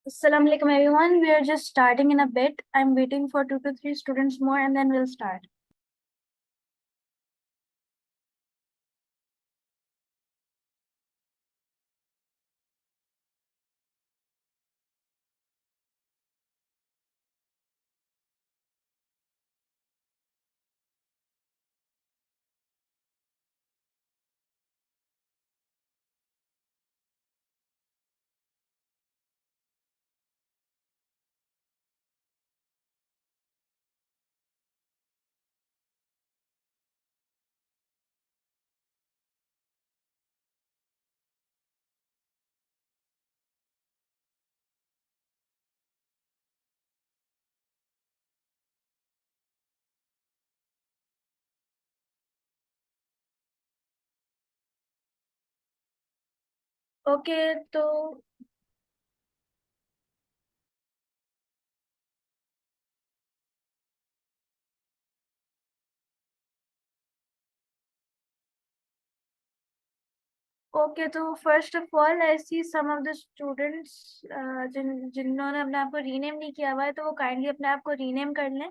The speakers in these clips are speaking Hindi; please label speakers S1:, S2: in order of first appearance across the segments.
S1: Assalamu alaikum everyone. We are just starting in a bit. I'm waiting for 2 to 3 students more and then we'll start. Okay, so first of all, I see some of the students जिन्होंने अपने आप को रीनेम नहीं किया हुआ है, तो वो काइंडली अपने आप को रीनेम कर लें.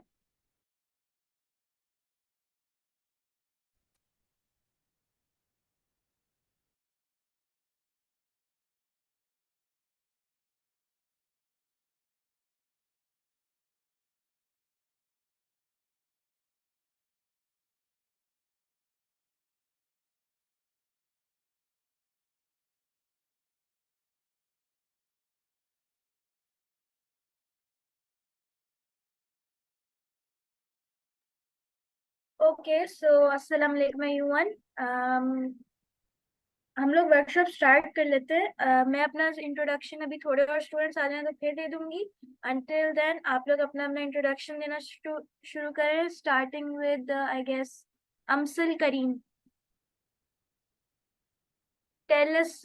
S1: Okay, so अस्सलाम वालेकुम everyone. हम लोग वर्कशॉप स्टार्ट कर लेते हैं. मैं अपना इंट्रोडक्शन अभी थोड़े और स्टूडेंट्स आ जाएं तो फिर दे दूंगी. अंटिल देन आप लोग अपना अपना इंट्रोडक्शन देना शुरू करें, स्टार्टिंग विद आई गेस अमसल Karim. Tell us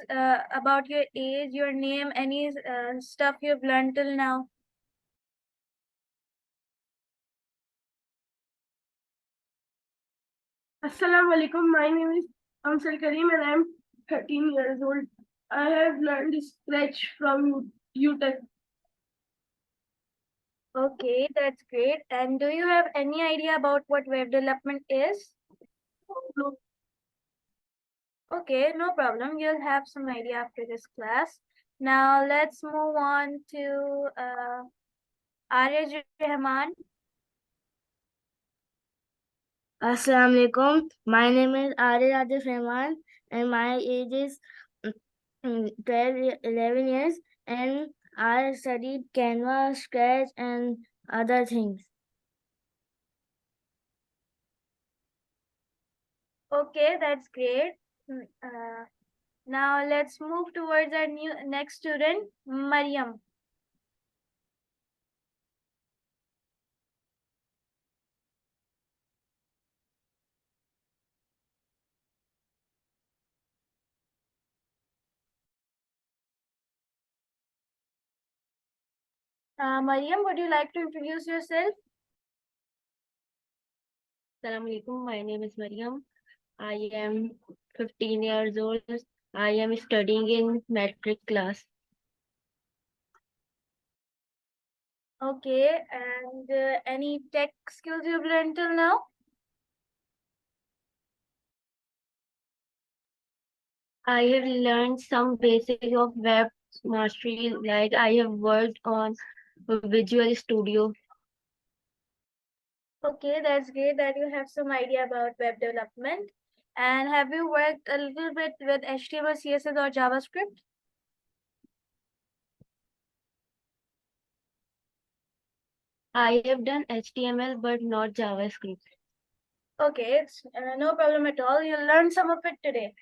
S1: about your age, your name, any stuff you've learned till now.
S2: Assalamu alaikum. My name is Amsal Karim and I am 13 years old. I have learned Scratch from UTech.
S1: Okay, that's great. And do you have any idea about what web development is?
S2: No.
S1: Okay, no problem. You'll have some idea after this class. Now let's move on to Arya Rahman.
S3: Assalamu alaikum. My name is Arya Rajesh Rahman and my age is 11 years and I studied Canva, Scratch and other things.
S1: Okay, that's great. Now let's move towards our next student, Mariam. Mariam, would you like to introduce yourself?
S3: Assalamu alaikum. My name is Mariam. I am 15 years old. I am studying in metric class.
S1: Okay, and any tech skills you've learned till now?
S3: I have learned some basics of web mastery, like I have worked on Visual Studio.
S1: Okay, that's great that you have some idea about web development. And have you worked a little bit with HTML, CSS or JavaScript?
S3: I have done HTML but not JavaScript.
S1: Okay, it's no problem at all. You'll learn some of it today.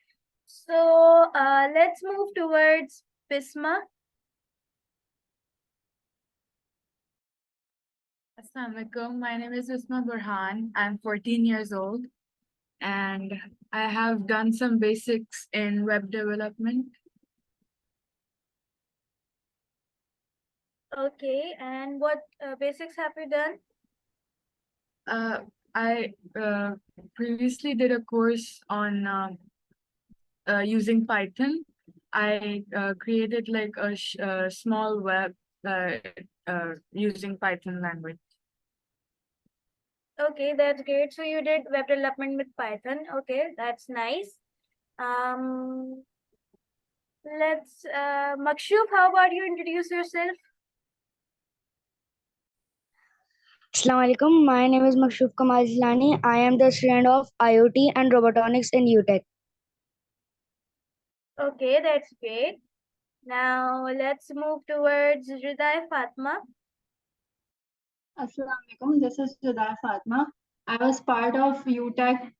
S1: So let's move towards Bisma.
S4: Assalamualaikum. My name is Usma Burhan. I'm 14 years old and I have done some basics in web development.
S1: Okay, and what basics have you done?
S4: I previously did a course on using Python. I created like a small web uh, using Python language.
S1: Okay, that's great. So you did web development with Python. Okay, that's nice. Um, let's Makshuf, how about you introduce yourself?
S5: Assalamualaikum. My name is Makshuf Kamal Islani. I am the student of IoT and Robotics in UTech.
S1: Okay, that's great. Now let's move towards Hriday Fatma.
S6: Assalamualaikum. This is Judai Fatma. I was part of UTech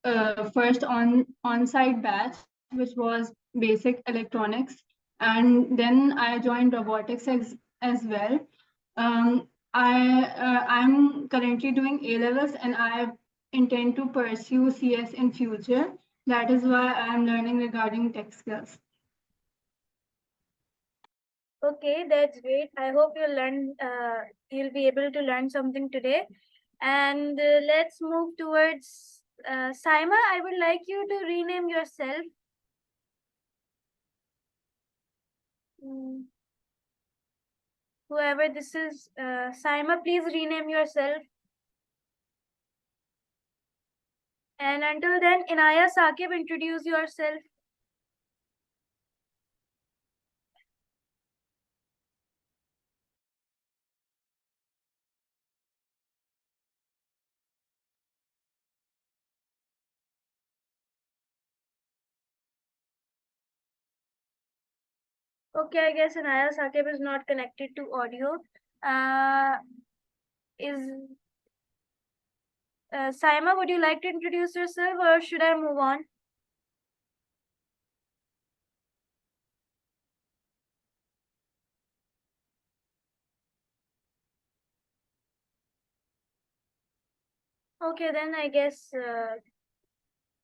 S6: first on-site batch, which was basic electronics, and then I joined robotics as well. I'm currently doing A levels, and I intend to pursue CS in future. That is why I'm learning regarding tech skills.
S1: Okay, that's great. I hope you'll be able to learn something today. And let's move towards Saima. I would like you to rename yourself. Mm, Whoever this is, Saima, please rename yourself. And until then, Inaya Saqib, introduce yourself. Okay, I guess Inaya Saqib is not connected to audio. Is Saima, would you like to introduce yourself or should I move on? Okay, then I guess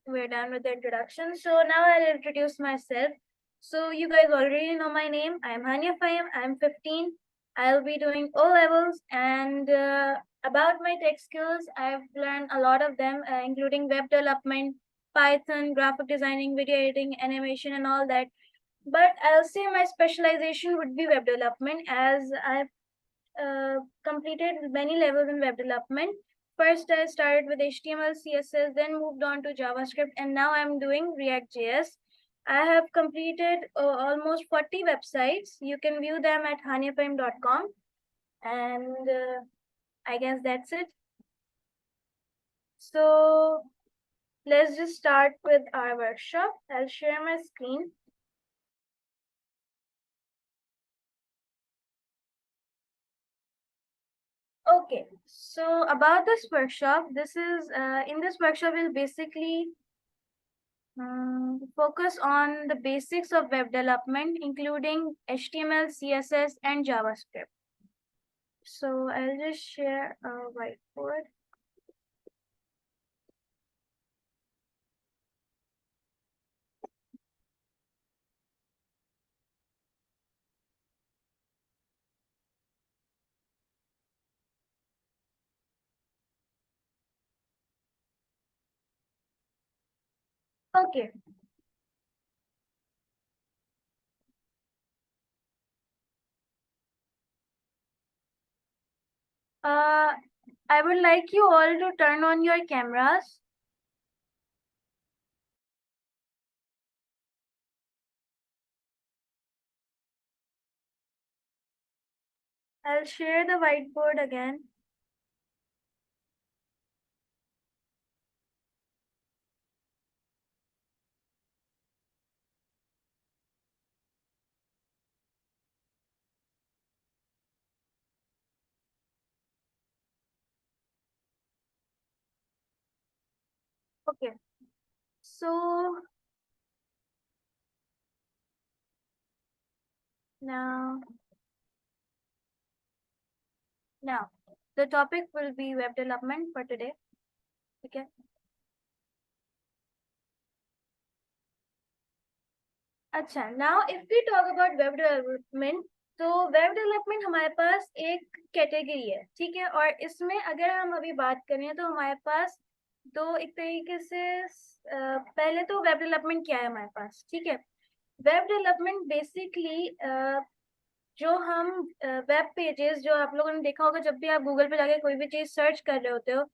S1: we're done with the introduction. So now I'll introduce myself. So you guys already know my name. I'm Hania Fahim. I'm 15. I'll be doing O levels, and about my tech skills, I've learned a lot of them, including web development, Python, graphic designing, video editing, animation, and all that. But I'll say my specialization would be web development, as I've completed many levels in web development. First, I started with HTML, CSS, then moved on to JavaScript, and now I'm doing React.js. I have completed almost 40 websites. You can view them at haniafahim.com. And I guess that's it. So let's just start with our workshop. I'll share my screen. Okay, so about this workshop, in this workshop we'll basically focus on the basics of web development, including HTML, CSS, and JavaScript. So I'll just share a whiteboard. Okay. I would like you all to turn on your cameras. I'll share the whiteboard again. Okay. So now the topic will be web development for today. Okay. अच्छा, now if we talk about web development, तो वेब डेवलपमेंट हमारे पास एक कैटेगरी है, ठीक है, और इसमें अगर हम अभी बात करें तो हमारे पास दो एक तरीके से पहले तो वेब डेवलपमेंट क्या है हमारे पास, ठीक है। वेब डेवलपमेंट बेसिकली जो हम वेब पेजेस जो आप लोगों ने देखा होगा, जब भी आप गूगल पे जाके कोई भी चीज सर्च कर रहे होते हो,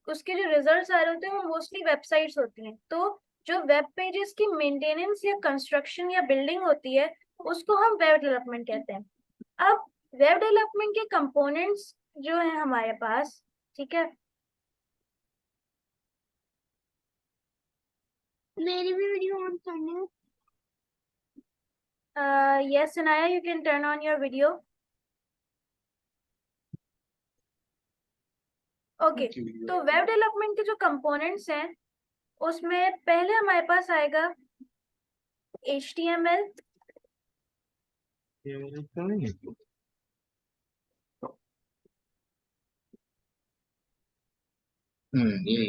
S1: उसके जो रिजल्ट्स आ रहे होते हैं वो मोस्टली वेबसाइट्स होती हैं। तो जो वेब पेजेस की मेंटेनेंस या कंस्ट्रक्शन या बिल्डिंग होती है, उसको हम वेब डेवलपमेंट कहते हैं। अब वेब डेवलपमेंट के कंपोनेंट्स जो है हमारे पास, ठीक है,
S5: मेरी भी वीडियो ऑन करनी है।
S1: yes Anaya, you can turn on your video. Okay, तो वेब डेवलपमेंट के जो कंपोनेंट्स हैं उसमें पहले हमारे पास आएगा HTML,
S7: यही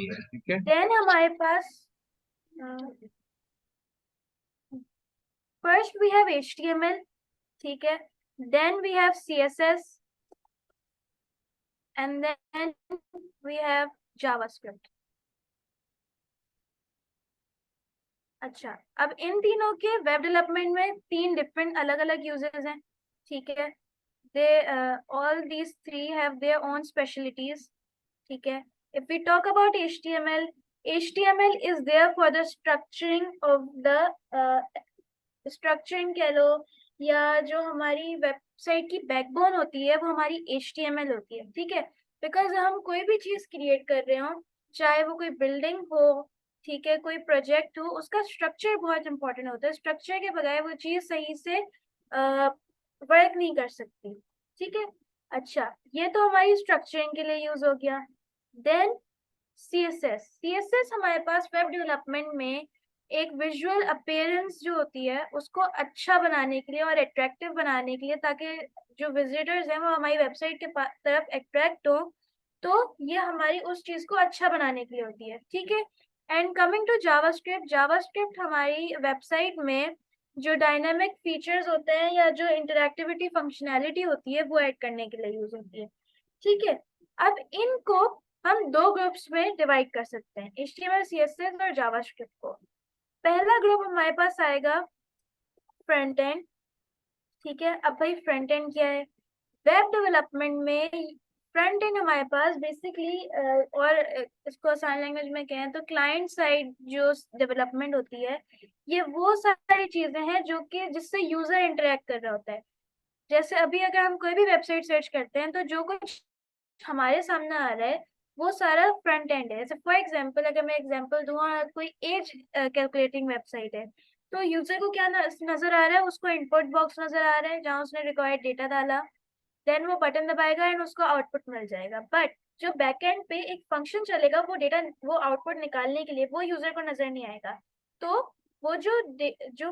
S7: है, ठीक है।
S1: देन हमारे पास फर्स्ट वी हैव HTML, ठीक है, then we have CSS and then we have JavaScript. अच्छा, अब इन तीनों के वेब डेवलपमेंट में 3 डिफरेंट अलग अलग यूजेस हैं, ठीक है। They all these 3 have their own specialities, ठीक है। If we talk about HTML, HTML is there for the structuring of the structuring कह लो, या जो हमारी वेबसाइट की बैकबोन होती है वो हमारी HTML होती है, ठीक है। बिकॉज हम कोई भी चीज क्रिएट कर रहे हो, चाहे वो कोई बिल्डिंग हो, ठीक है, कोई प्रोजेक्ट हो, उसका स्ट्रक्चर बहुत इंपॉर्टेंट होता है। स्ट्रक्चर के बगैर वो चीज सही से वर्क नहीं कर सकती, ठीक है। अच्छा, ये तो हमारी स्ट्रक्चरिंग के लिए यूज हो गया। देन CSS हमारे पास वेब डेवलपमेंट में एक विजुअल अपीयरेंस जो होती है उसको अच्छा बनाने के लिए और अट्रैक्टिव बनाने के लिए, ताकि जो विजिटर्स हैं वो हमारी वेबसाइट के तरफ अट्रैक्ट हो, तो ये हमारी उस चीज को अच्छा बनाने के लिए होती है, ठीक है। And coming to JavaScript, JavaScript हमारी वेबसाइट में जो डायनामिक फीचर्स होते हैं या जो इंटरैक्टिविटी फंक्शनैलिटी होती है वो ऐड करने के लिए यूज होती है, ठीक है। अब इनको हम 2 ग्रुप्स में डिवाइड कर सकते हैं, HTML, CSS और जावास्क्रिप्ट को। पहला ग्रुप हमारे पास आएगा फ्रंट एंड, ठीक है। अब भाई फ्रंट एंड क्या है? वेब डेवलपमेंट में फ्रंट एंड हमारे पास बेसिकली और इसको आसान लैंग्वेज में कहें तो क्लाइंट साइड जो डेवलपमेंट होती है, ये वो सारी चीजें हैं जो कि जिससे यूजर इंटरेक्ट कर रहा होता है। जैसे अभी अगर हम कोई भी वेबसाइट सर्च करते हैं तो जो कुछ हमारे सामने आ रहा है वो सारा फ्रंट एंड है। जैसे फॉर एग्जांपल अगर मैं एग्जांपल दूं, कोई एज कैलकुलेटिंग वेबसाइट है, तो यूजर को क्या नजर आ रहा है, उसको इनपुट बॉक्स नजर आ रहा है जहां उसने रिक्वायर्ड डेटा डाला, देन वो बटन दबाएगा एंड उसको आउटपुट मिल जाएगा। बट जो बैकएंड पे एक फंक्शन चलेगा वो डेटा वो आउटपुट निकालने के लिए, वो यूजर को नजर नहीं आएगा। तो वो जो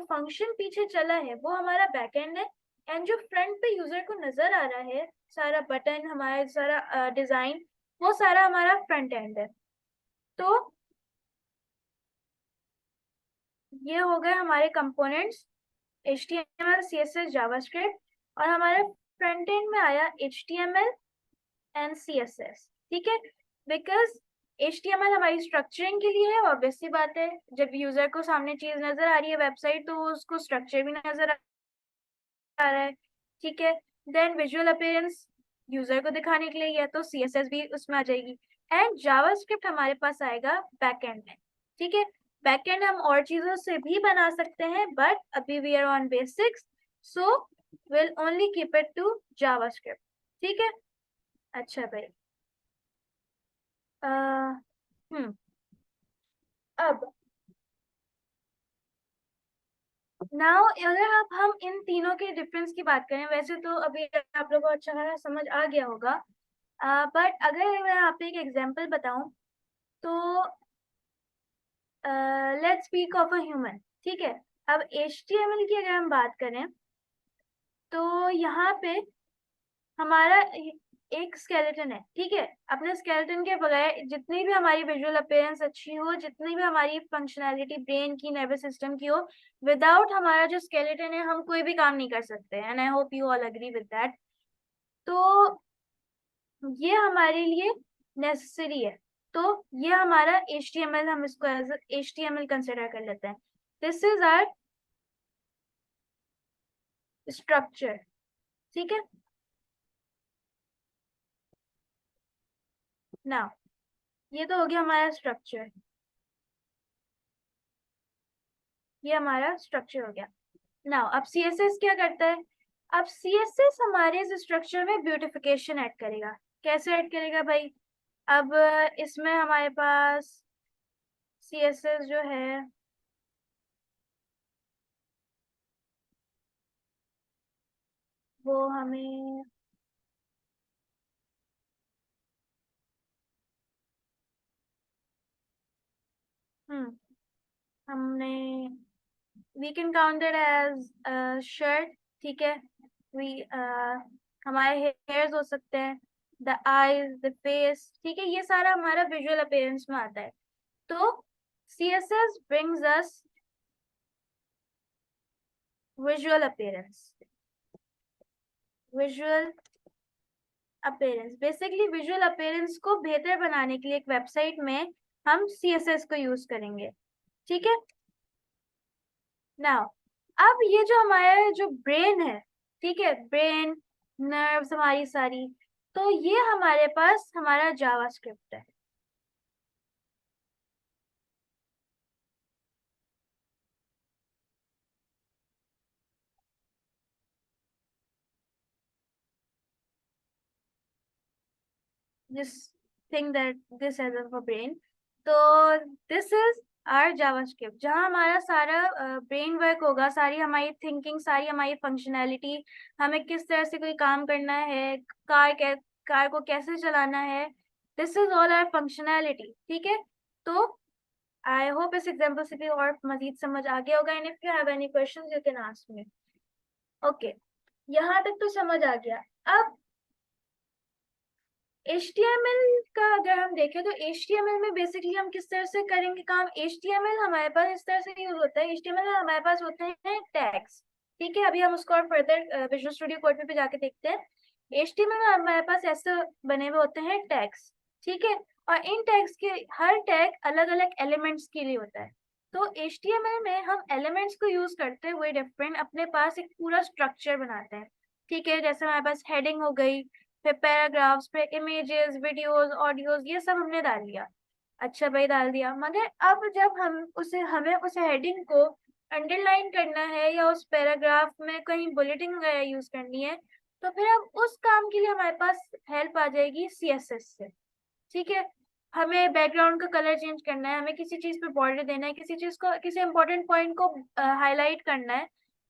S1: फंक्शन पीछे चला है वो हमारा बैकएंड है, एंड जो फ्रंट पे यूजर को नजर आ रहा है, सारा बटन हमारा, सारा डिजाइन, वो सारा हमारा फ्रंट एंड है। तो ये हो गए हमारे कंपोनेंट्स HTML, CSS, जावास्क्रिप्ट, और हमारे फ्रंट एंड में आया HTML एंड CSS, ठीक है। बिकॉज HTML हमारी स्ट्रक्चरिंग के लिए है, ऑब्वियस सी बात है, जब यूजर को सामने चीज नजर आ रही है वेबसाइट, तो उसको स्ट्रक्चर भी नजर आ रहा है, ठीक है। देन विजुअल अपीयरेंस यूजर को दिखाने के लिए, या तो CSS भी उसमें आ जाएगी। एंड जावास्क्रिप्ट हमारे पास आएगा बैकएंड में, ठीक है। बैकएंड हम और चीजों से भी बना सकते हैं, बट अभी we are on basics, so will only keep it to JavaScript, ठीक है। अच्छा भाई, हम्म अब नाउ अगर आप हम इन तीनों के डिफरेंस की बात करें, वैसे तो अभी आप लोगों को अच्छा खासा समझ आ गया होगा, बट अगर मैं आप एक एग्जांपल बताऊं तो let's speak of a human, ठीक है। अब HTML की अगर हम बात करें तो यहाँ पे हमारा एक स्केलेटन है, ठीक है। अपने स्केलेटन के बगैर जितनी भी हमारी विजुअल अपीयरेंस अच्छी हो, जितनी भी हमारी फंक्शनैलिटी ब्रेन की, नर्वस सिस्टम की हो, विदाउट हमारा जो स्केलेटन है हम कोई भी काम नहीं कर सकते, and I hope you all agree with that. तो ये हमारे लिए नेसेसरी है। तो ये हमारा HTML, हम इसको एज HTML कंसिडर कर लेते हैं। दिस इज आवर स्ट्रक्चर, ठीक है। नाउ ये तो हो गया हमारा स्ट्रक्चर, ये हमारा स्ट्रक्चर हो गया। नाउ अब CSS क्या करता है? अब CSS हमारे इस स्ट्रक्चर में ब्यूटिफिकेशन ऐड करेगा। कैसे ऐड करेगा भाई? अब इसमें हमारे पास CSS जो है वो हमें हमने we can count it as shirt, ठीक है। वी हमारे हेयर्स हो सकते हैं, द आईज, द फेस, ठीक है। ये सारा हमारा विजुअल अपीयरेंस में आता है। तो CSS brings us visual appearance, visual appearance। Basically visual appearance को बेहतर बनाने के लिए एक वेबसाइट में हम CSS को यूज करेंगे, ठीक है। नाउ अब ये जो हमारा जो ब्रेन है, ठीक है, ब्रेन, नर्व्स हमारी सारी, तो ये हमारे पास हमारा जावास्क्रिप्ट है। Just think that this has a brain, तो this is our JavaScript, जहाँ हमारा सारा ब्रेन वर्क होगा, सारी हमारी थिंकिंग, सारी हमारी फंक्शनैलिटी, हमें किस तरह से कोई काम करना है, कार को कैसे चलाना है, this is all our functionality, ठीक है। तो आई होप इस एग्जाम्पल से भी और मजीद समझ आ गया होगा। And if you have any questions you can ask me. Okay, यहाँ तक तो समझ आ गया। अब HTML का अगर हम देखें तो HTML में बेसिकली हम किस तरह से करेंगे काम? HTML हमारे पास इस तरह से यूज होता है। HTML में हमारे पास होते हैं टैग्स, ठीक है। अभी हम उसको और फर्दर विजुअल स्टूडियो कोड में भी जाके देखते हैं। HTML में हमारे पास ऐसे बने हुए होते हैं टैग्स, ठीक है। और इन टैग्स के हर टैग अलग अलग एलिमेंट्स के लिए होता है। तो HTML में हम एलिमेंट्स को यूज करते हुए डिफरेंट अपने पास एक पूरा स्ट्रक्चर बनाते हैं, ठीक है। जैसे हमारे पास हेडिंग हो गई, फिर पैराग्राफ्स, फिर इमेजेस, वीडियोस, ऑडियोज, ये सब हमने डाल लिया। अच्छा भाई, डाल दिया, मगर अब जब हमें उस हेडिंग को अंडरलाइन करना है या उस पैराग्राफ में कहीं बुलेटिन वगैरह यूज करनी है, तो फिर अब उस काम के लिए हमारे पास हेल्प आ जाएगी CSS से, ठीक है। हमें बैकग्राउंड का कलर चेंज करना है, हमें किसी चीज पे बॉर्डर देना है, किसी चीज को, किसी इंपॉर्टेंट पॉइंट को हाईलाइट करना है,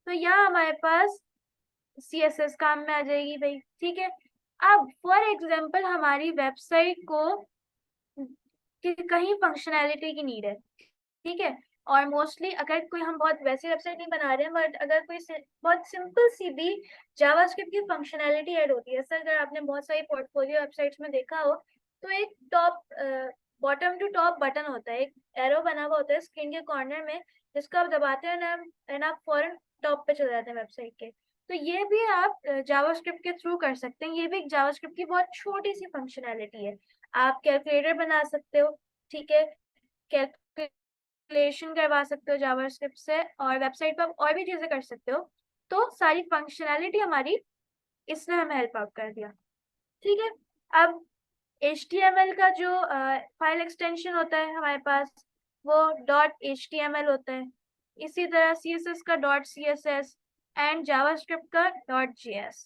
S1: तो यहाँ हमारे पास CSS काम में आ जाएगी भाई, ठीक है। अब फॉर एग्जाम्पल हमारी वेबसाइट को कहीं फंक्शनैलिटी की नीड है, ठीक है। और मोस्टली अगर कोई, हम बहुत वैसी वेबसाइट नहीं बना रहे हैं, बट अगर कोई बहुत सिंपल सी भी जावास्क्रिप्ट की फंक्शनैलिटी ऐड होती है, जैसे अगर आपने बहुत सारी पोर्टफोलियो वेबसाइट्स में देखा हो, तो एक बॉटम टू टॉप बटन होता है, एक एरो बना हुआ होता है स्क्रीन के कॉर्नर में, जिसको आप दबाते हैं ना, एंड आप फौरन टॉप पे चले जाते हैं वेबसाइट के। तो ये भी आप जावास्क्रिप्ट के थ्रू कर सकते हैं। ये भी एक जावास्क्रिप्ट की बहुत छोटी सी फंक्शनैलिटी है। आप कैलकुलेटर बना सकते हो, ठीक है, कैलकुलेशन करवा सकते हो जावास्क्रिप्ट से, और वेबसाइट पर और भी चीजें कर सकते हो। तो सारी फंक्शनैलिटी हमारी इसने हमें हेल्प आउट कर दिया, ठीक है। अब HTML का जो फाइल एक्सटेंशन होता है हमारे पास, वो .html होता है। इसी तरह CSS का .css एंड जावास्क्रिप्ट का .js।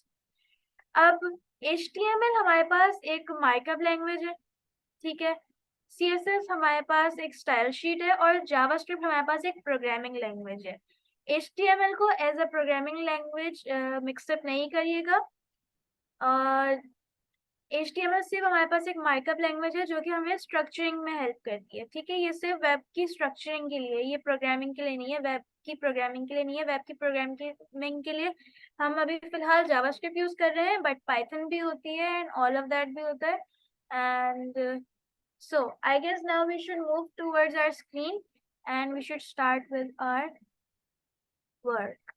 S1: अब HTML हमारे पास एक मार्कअप लैंग्वेज है, ठीक है। CSS हमारे पास एक स्टाइल शीट है, और जावास्क्रिप्ट हमारे पास एक प्रोग्रामिंग लैंग्वेज है। HTML को as a programming language mix up नहीं करिएगा। और HTML सिर्फ हमारे पास एक मार्कअप लैंग्वेज है जो कि हमें स्ट्रक्चरिंग में हेल्प करती है, ठीक है। ये सिर्फ वेब की स्ट्रक्चरिंग के लिए, ये प्रोग्रामिंग के लिए नहीं है, वेब की प्रोग्रामिंग के लिए नहीं है। वेब की प्रोग्रामिंग के लिए हम अभी फिलहाल जावास्क्रिप्ट यूज कर रहे हैं, बट पाइथन भी होती है एंड ऑल ऑफ दैट भी होता है। And so I guess now we should move towards our screen and we should start with our work.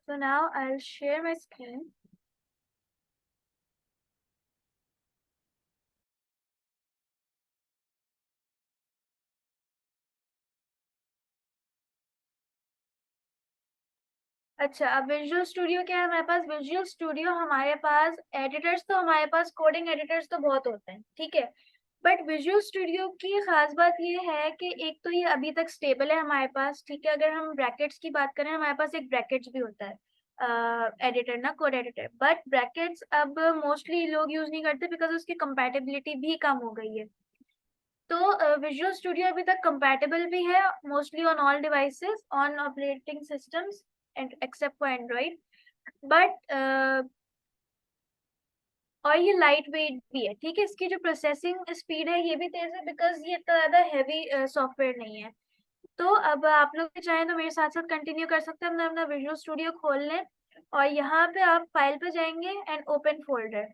S1: So now I'll share my screen. अच्छा, अब विजुअल स्टूडियो क्या है हमारे पास? विजुअल स्टूडियो हमारे पास एडिटर्स तो हमारे पास कोडिंग एडिटर्स तो बहुत होते हैं, ठीक है। बट विजुअल स्टूडियो की खास बात ये है कि एक तो ये अभी तक स्टेबल है हमारे पास, ठीक है। अगर हम ब्रैकेट्स की बात करें, हमारे पास एक ब्रैकेट्स भी होता है एडिटर ना, कोड एडिटर। बट ब्रैकेट्स अब मोस्टली लोग यूज नहीं करते बिकॉज उसकी कंपैटिबिलिटी भी कम हो गई है। तो विजुअल स्टूडियो अभी तक कंपैटिबल भी है mostly on all devices on operating systems except for Android. But और ये लाइट वेट भी है, ठीक है। इसकी जो प्रोसेसिंग स्पीड है ये भी तेज है बिकॉज ये इतना ज्यादा हैवी सॉफ्टवेयर नहीं है। तो अब आप लोग भी चाहें तो मेरे साथ साथ कंटिन्यू कर सकते हैं, अपना अपना विजुअल स्टूडियो खोल लें और यहाँ पे आप फाइल पे जाएंगे एंड ओपन फोल्डर।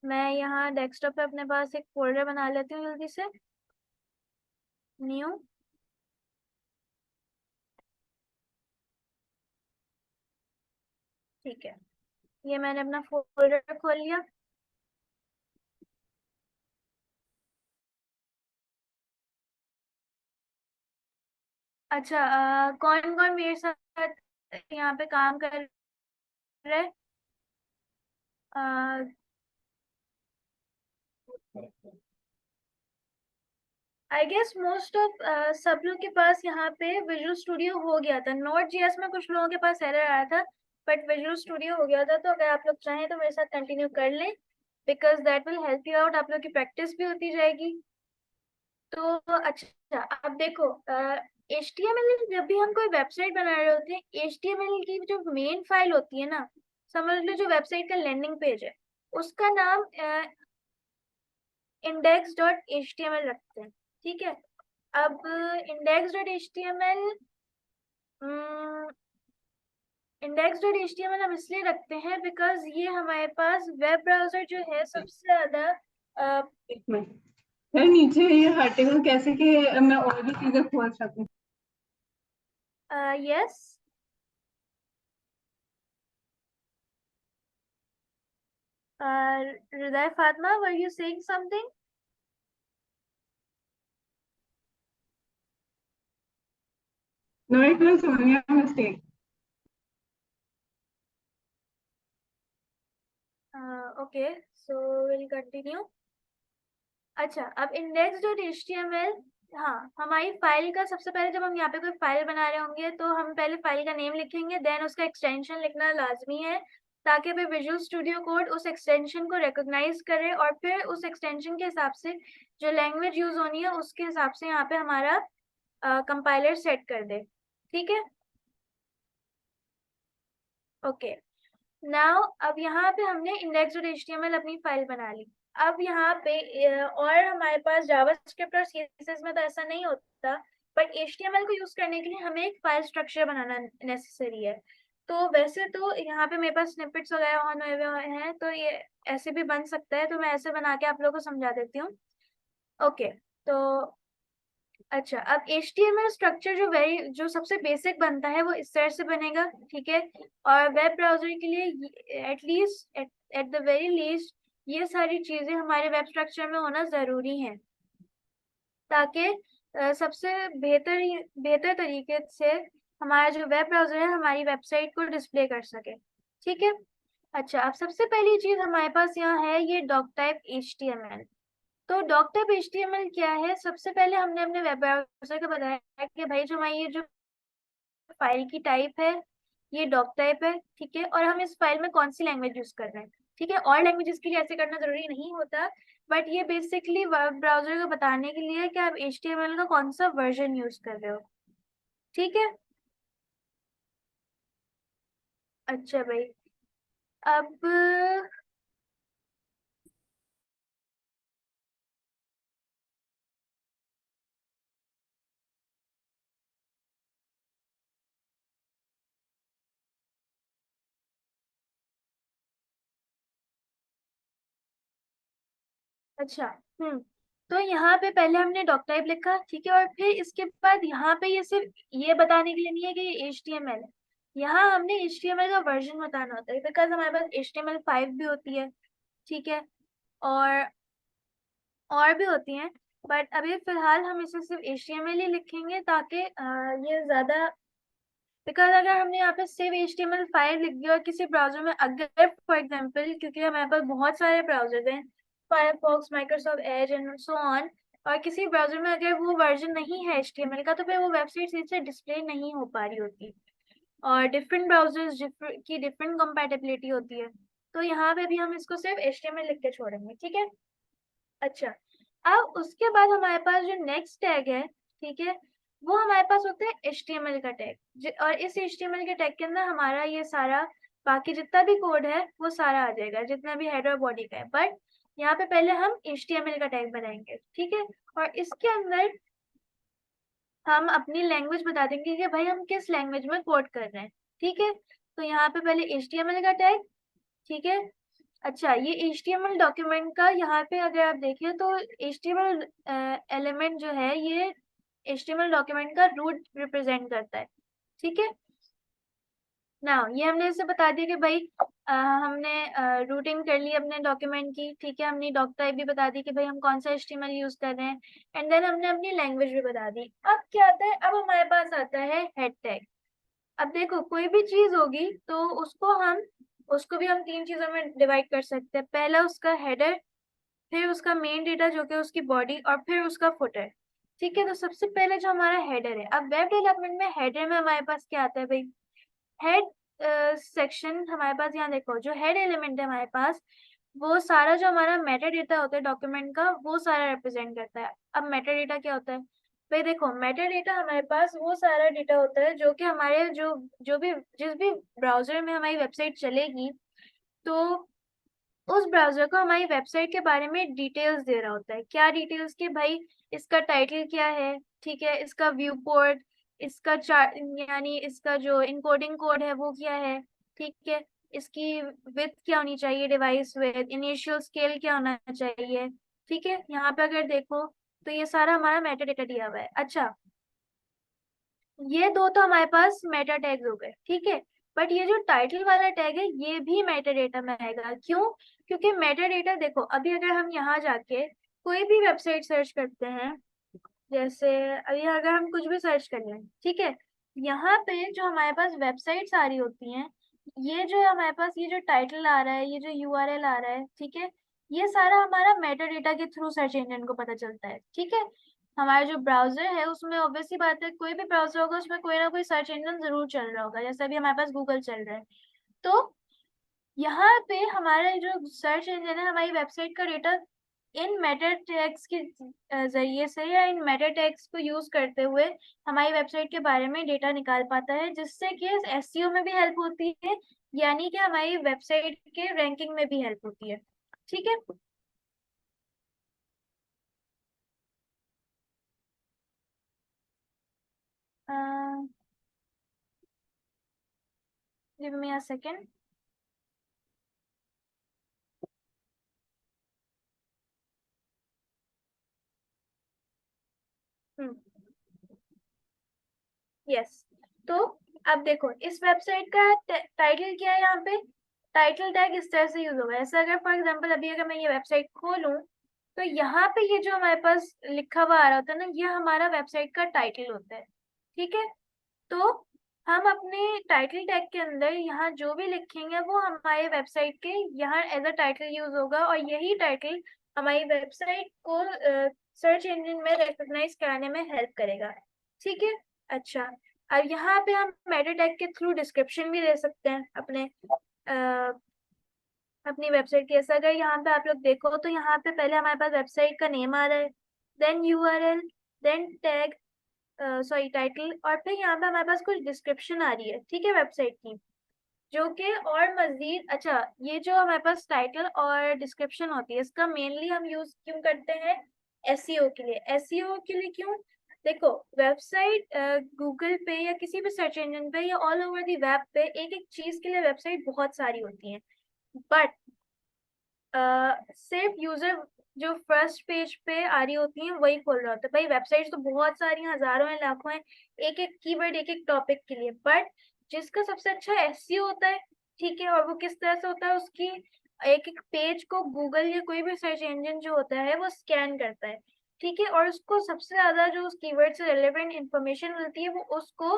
S1: मैं यहाँ डेस्कटॉप पे अपने पास एक फोल्डर बना लेती हूँ जल्दी से, न्यू। ठीक है, ये मैंने अपना फोल्डर खोल लिया। अच्छा, कौन कौन मेरे साथ यहाँ पे काम कर रहे हैं? आई गेस मोस्ट ऑफ सब लोग के पास यहाँ पे विजुअल स्टूडियो हो गया था। नोट जीएस में कुछ लोगों के पास एरर आया था, बट विजुअल स्टूडियो हो गया था। तो अगर आप लोग चाहें तो मेरे साथ कंटिन्यू कर लें because that will help you out, आप लोग की प्रैक्टिस भी होती जाएगी। तो अच्छा, आप देखो HTML, जब भी हम कोई वेबसाइट बना रहे होते हैं, HTML की जो मेन फाइल होती है ना, समझ लो जो वेबसाइट का लैंडिंग पेज है, उसका नाम index.html रखते हैं, ठीक है। अब index.html index.html हम इसलिए रखते हैं बिकॉज ये हमारे पास वेब ब्राउजर जो है सबसे ज्यादा
S6: एक मिनट यार, नीचे ये हटेगा कैसे कि मैं और भी चीजें खोल सकूं?
S1: Yes. Hriday Fatma, were you saying something?
S6: No, it was only a mistake.
S1: Okay, so we'll continue. अच्छा, अब index.html, हाँ, हमारी फाइल का सबसे पहले जब हम यहाँ पे कोई फाइल बना रहे होंगे तो हम पहले फाइल का नेम लिखेंगे, देन उसका एक्सटेंशन लिखना लाजमी है ताकि फिर विजुअल स्टूडियो कोड उस एक्सटेंशन को रिकॉग्नाइज करे और फिर उस एक्सटेंशन के हिसाब से जो लैंग्वेज यूज होनी है उसके हिसाब से यहाँ पे हमारा कंपाइलर सेट कर दे, ठीक है। ओके, नाउ अब यहाँ पे हमने index.html अपनी फाइल बना ली। अब यहाँ पे और हमारे पास जावास्क्रिप्ट और सीएसएस में तो ऐसा नहीं होता, बट HTML को यूज करने के लिए हमें एक फाइल स्ट्रक्चर बनाना नेसेसरी है। तो वैसे तो यहाँ पे मेरे पास स्निपेट्स वगैरह ऑन हुए हैं, तो ये ऐसे भी बन सकता है, तो मैं ऐसे बना के आप लोगों को समझा देती हूँ। ओके, तो अच्छा, अब HTML स्ट्रक्चर जो सबसे बेसिक बनता है वो इस तरह से बनेगा, ठीक है। और वेब ब्राउजर के लिए at least at the very least ये सारी चीजें हमारे वेब स्ट्रक्चर में होना जरूरी है ताकि सबसे बेहतर तरीके से हमारा जो वेब ब्राउजर है हमारी वेबसाइट को डिस्प्ले कर सके, ठीक है। अच्छा, अब सबसे पहली चीज हमारे पास यहाँ है ये डॉक टाइप HTML। तो डॉक टाइप HTML क्या है? सबसे पहले हमने अपने वेब ब्राउजर को बताया कि भाई जो हमारी ये जो फाइल की टाइप है ये डॉक टाइप है, ठीक है। और हम इस फाइल में कौन सी लैंग्वेज यूज कर रहे हैं, ठीक है। और लैंग्वेजेस के लिए ऐसे करना जरूरी नहीं होता, बट ये बेसिकली वेब ब्राउजर को बताने के लिए कि आप HTML का कौन सा वर्जन यूज कर रहे हो, ठीक है। अच्छा भाई, अब अच्छा, तो यहाँ पे पहले हमने डॉक टाइप लिखा, ठीक है। और फिर इसके बाद यहाँ पे ये सिर्फ ये बताने के लिए नहीं है कि ये HTML है, यहाँ हमने HTML का वर्जन बताना होता है बिकॉज हमारे पास HTML5 भी होती है, ठीक है। और और भी होती हैं, बट अभी फिलहाल हम इसे सिर्फ HTML ही लिखेंगे ताकि ये ज्यादा बिकॉज अगर हमने यहाँ पे सिर्फ HTML फाइल लिख दिया और किसी ब्राउजर में, अगर फॉर एग्जांपल, क्योंकि हमारे पास बहुत सारे ब्राउजर्स हैं, Firefox, Microsoft Edge and so on, और किसी ब्राउजर में अगर वो वर्जन नहीं है HTML का, तो फिर वो वेबसाइट सही से डिस्प्ले नहीं हो पा रही होती, और डिफरेंट ब्राउजर्स की डिफरेंट कंपैटिबिलिटी होती है। तो यहाँ पे भी हम इसको सिर्फ HTML लिख के छोड़ेंगे, ठीक है। अच्छा, अब उसके बाद हमारे पास जो नेक्स्ट टैग है, ठीक है, वो हमारे पास होता है HTML का टैग, और इस HTML के टैग के अंदर हमारा ये सारा बाकी जितना भी कोड है वो सारा आ जाएगा, जितना भी हेडर बॉडी का है। बट यहाँ पे पहले हम HTML का टैग बनाएंगे, ठीक है, और इसके अंदर हम अपनी लैंग्वेज बता देंगे कि भाई हम किस लैंग्वेज में कोड कर रहे हैं, ठीक है। तो यहाँ पे पहले HTML का टैग, ठीक है। अच्छा, ये HTML डॉक्यूमेंट का यहाँ पे अगर आप देखें तो HTML एलिमेंट जो है ये HTML डॉक्यूमेंट का रूट रिप्रेजेंट करता है, ठीक है ना। ये हमने इसे बता दिया कि भाई हमने रूटिंग कर ली अपने डॉक्यूमेंट की, ठीक है, हमने डॉक टाइप भी बता दी कि भाई हम कौन सा HTML यूज कर रहे हैं, एंड देन हमने अपनी लैंग्वेज भी बता दी। अब क्या आता है, अब हमारे पास आता है हेड टैग। अब देखो, कोई भी चीज होगी तो उसको भी हम तीन चीजों में डिवाइड कर सकते हैं। पहला उसका हेडर, फिर उसका मेन डेटा जो कि उसकी बॉडी, और फिर उसका फुटर, ठीक है। तो सबसे पहले जो हमारा हेडर है, अब वेब डेवलपमेंट में हेडर में हमारे पास क्या आता है भाई, हेड सेक्शन। हमारे पास यहाँ देखो, जो हेड एलिमेंट है हमारे पास, वो सारा जो हमारा मेटा डेटा होता है डॉक्यूमेंट का, वो सारा रिप्रेजेंट करता है। अब मेटा डेटा क्या होता है भाई, देखो मेटा डेटा हमारे पास वो सारा डेटा होता है जो कि हमारे जो भी जिस भी ब्राउजर में हमारी वेबसाइट चलेगी, तो उस ब्राउजर को हमारी वेबसाइट के बारे में डिटेल्स दे रहा होता है। क्या डिटेल्स के भाई, इसका टाइटल क्या है, ठीक है, इसका व्यू पोर्ट, इसका यानी इसका जो इनकोडिंग कोड है वो क्या है, ठीक है, इसकी विड्थ क्या होनी चाहिए, डिवाइस विड्थ, इनिशियल स्केल क्या होना चाहिए, ठीक है। यहाँ पे अगर देखो तो ये सारा हमारा मेटा डेटा दिया हुआ है। अच्छा, ये दो तो हमारे पास मेटा टैग्स हो गए, ठीक है। बट ये जो टाइटल वाला टैग है ये भी मेटा डेटा में आएगा। क्यों? क्योंकि मेटा डेटा देखो, अभी अगर हम यहाँ जाके कोई भी वेबसाइट सर्च करते हैं, जैसे अभी अगर हम कुछ भी सर्च कर लें, ठीक है, यहाँ पे जो हमारे पास वेबसाइट्स आ रही होती हैं, ये जो हमारे पास ये जो टाइटल आ रहा है, ये जो URL आ रहा है, ठीक है, ये सारा हमारा मेटा डेटा के थ्रू सर्च इंजन को पता चलता है, ठीक है। हमारा जो ब्राउजर है उसमें ऑब्वियसली बात है, कोई भी ब्राउजर होगा उसमें कोई ना कोई सर्च इंजन जरूर चल रहा होगा, जैसे अभी हमारे पास गूगल चल रहा है। तो यहाँ पे हमारा जो सर्च इंजन है हमारी वेबसाइट का डेटा इन मेटा टैग्स के जरिए से, या इन मेटा टैग्स को यूज करते हुए हमारी वेबसाइट के बारे में डेटा निकाल पाता है, जिससे कि SEO में भी हेल्प होती है, यानी कि हमारी वेबसाइट के रैंकिंग में भी हेल्प होती है, ठीक है। Give me a second. Yes, तो अब देखो इस वेबसाइट का टाइटल क्या है, यहाँ पे टाइटल टैग इस तरह से यूज होगा। ऐसा अगर फॉर एग्जांपल अभी अगर मैं ये वेबसाइट खोलूं, तो यहाँ पे ये जो हमारे पास लिखा हुआ आ रहा होता है ना, ये हमारा वेबसाइट का टाइटल होता है, ठीक है। तो हम अपने टाइटल टैग के अंदर यहाँ जो भी लिखेंगे वो हमारे वेबसाइट के यहाँ एज अ टाइटल यूज होगा, और यही टाइटल हमारी वेबसाइट को सर्च इंजन में रिकॉग्नाइज कराने में हेल्प करेगा, ठीक है। अच्छा, अब यहाँ पे हम मेटा टैग के थ्रू डिस्क्रिप्शन भी दे सकते हैं अपनी वेबसाइट की। ऐसा अगर यहाँ पे आप लोग देखो तो यहाँ पे पहले हमारे पास वेबसाइट का नेम आ रहा है, then URL, then tag, sorry title, और फिर यहाँ पे हमारे पास कुछ डिस्क्रिप्शन आ रही है, ठीक है, वेबसाइट की, जो कि और मजीद। अच्छा, ये जो हमारे पास टाइटल और डिस्क्रिप्शन होती है, इसका मेनली हम यूज क्यों करते हैं, SEO के लिए। SEO के लिए क्यों? देखो, वेबसाइट गूगल पे या किसी भी सर्च इंजन पे या ऑल ओवर दी वेब पे एक एक चीज के लिए वेबसाइट बहुत सारी होती हैं, बट सिर्फ यूजर जो फर्स्ट पेज पे आ रही होती है वही खोल रहा होता है। भाई वेबसाइट्स तो बहुत सारी हैं, हजारों हैं, लाखों हैं, एक एक कीवर्ड एक एक टॉपिक के लिए, बट जिसका सबसे अच्छा SEO होता है, ठीक है, और वो किस तरह से होता है, उसकी एक एक पेज को गूगल या कोई भी सर्च इंजन जो होता है वो स्कैन करता है, ठीक है, और उसको सबसे ज्यादा जो उस कीवर्ड से रिलेवेंट इंफॉर्मेशन मिलती है वो उसको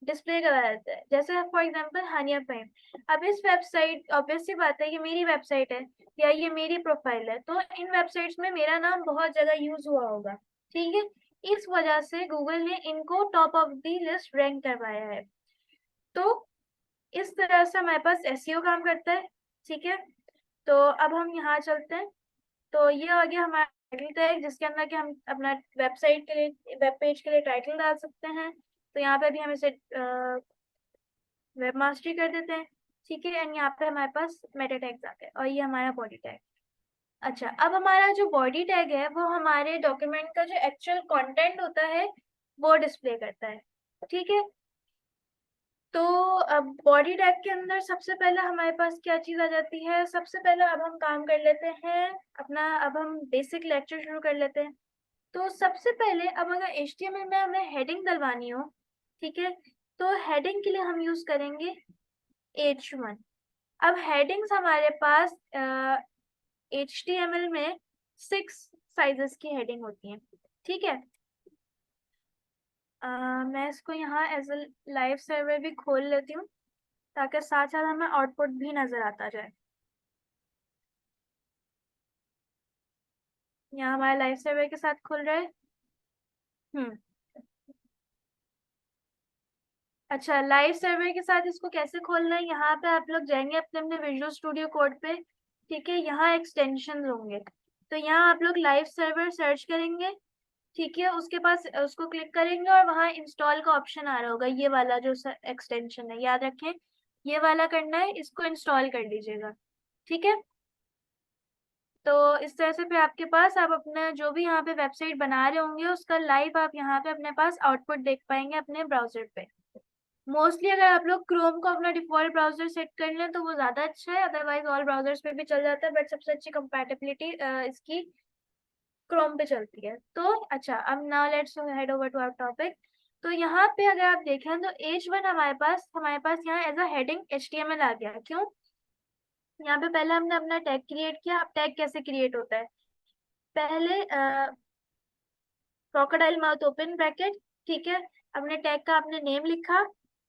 S1: डिस्प्ले करवाया जाता है। जैसे फॉर एग्जांपल हानिया प्राइम, अब इस वेबसाइट, ऑब्वियस सी बात है ये मेरी वेबसाइट है या ये मेरी प्रोफाइल है, तो इन वेबसाइट्स में मेरा नाम बहुत जगह यूज हुआ होगा, ठीक है। इस वजह से गूगल ने इनको top of the list rank करवाया है। तो इस तरह से हमारे पास एसईओ काम करता है, ठीक है। तो अब हम यहाँ चलते हैं। तो ये आ गया हमारा टाइटल टैग, जिसके अंदर कि हम अपना वेबसाइट के लिए, वेब पेज के लिए टाइटल डाल सकते हैं। तो यहाँ पे भी हम इसे वेब मास्टरी कर देते हैं, ठीक है। एंड यहाँ पे हमारे पास मेटा टैग्स आ गए और ये हमारा बॉडी टैग। अच्छा, अब हमारा जो बॉडी टैग है वो हमारे डॉक्यूमेंट का जो एक्चुअल कंटेंट होता है वो डिस्प्ले करता है, ठीक है। तो अब बॉडी टैग के अंदर सबसे पहले हमारे पास क्या चीज आ जाती है, सबसे पहले अब हम काम कर लेते हैं अपना, अब हम बेसिक लेक्चर शुरू कर लेते हैं। तो सबसे पहले अब अगर HTML में हमें हेडिंग डलवानी हो, ठीक है, तो हेडिंग के लिए हम यूज करेंगे H1। अब हेडिंग्स हमारे पास HTML में 6 साइजेस की हेडिंग होती हैं, ठीक है। मैं इसको यहाँ एज अ लाइव सर्वर भी खोल लेती हूँ ताकि साथ साथ हमें आउटपुट भी नजर आता जाए। यहाँ हमारे लाइव सर्वर के साथ खुल रहा है। अच्छा, लाइव सर्वर के साथ इसको कैसे खोलना है, यहाँ पे आप लोग जाएंगे अपने अपने विजुअल स्टूडियो कोड पे, ठीक है। यहाँ एक्सटेंशन होंगे, तो यहाँ आप लोग लाइव सर्वर सर्च करेंगे, ठीक है। उसके पास उसको क्लिक करेंगे और वहाँ इंस्टॉल का ऑप्शन आ रहा होगा, ये वाला जो एक्सटेंशन है, याद रखें ये वाला करना है, इसको इंस्टॉल कर लीजिएगा, ठीक है। तो इस तरह से फिर आपके पास, आप अपना जो भी यहाँ पे वेबसाइट बना रहे होंगे उसका लाइव आप यहाँ पे अपने पास आउटपुट देख पाएंगे अपने ब्राउजर पे। मोस्टली अगर आप लोग क्रोम को अपना डिफॉल्ट ब्राउजर सेट कर लें तो वो ज्यादा अच्छा है, अदरवाइज ऑल ब्राउजर्स पे भी चल जाता है, बट सबसे अच्छी कंपैटिबिलिटी इसकी क्रोम पे चलती है। तो अच्छा, अब now let's head over to our topic. तो यहाँ पे अगर आप देखें तो H1 हमारे पास यहाँ एज अ हेडिंग HTML आ गया। क्यों? यहाँ पे पहले हमने अपना टैग क्रिएट किया। अब टैग कैसे क्रिएट होता है, पहले क्रोकोडाइल माउथ ओपन ब्रैकेट, ठीक है, अपने टैग का आपने नेम लिखा,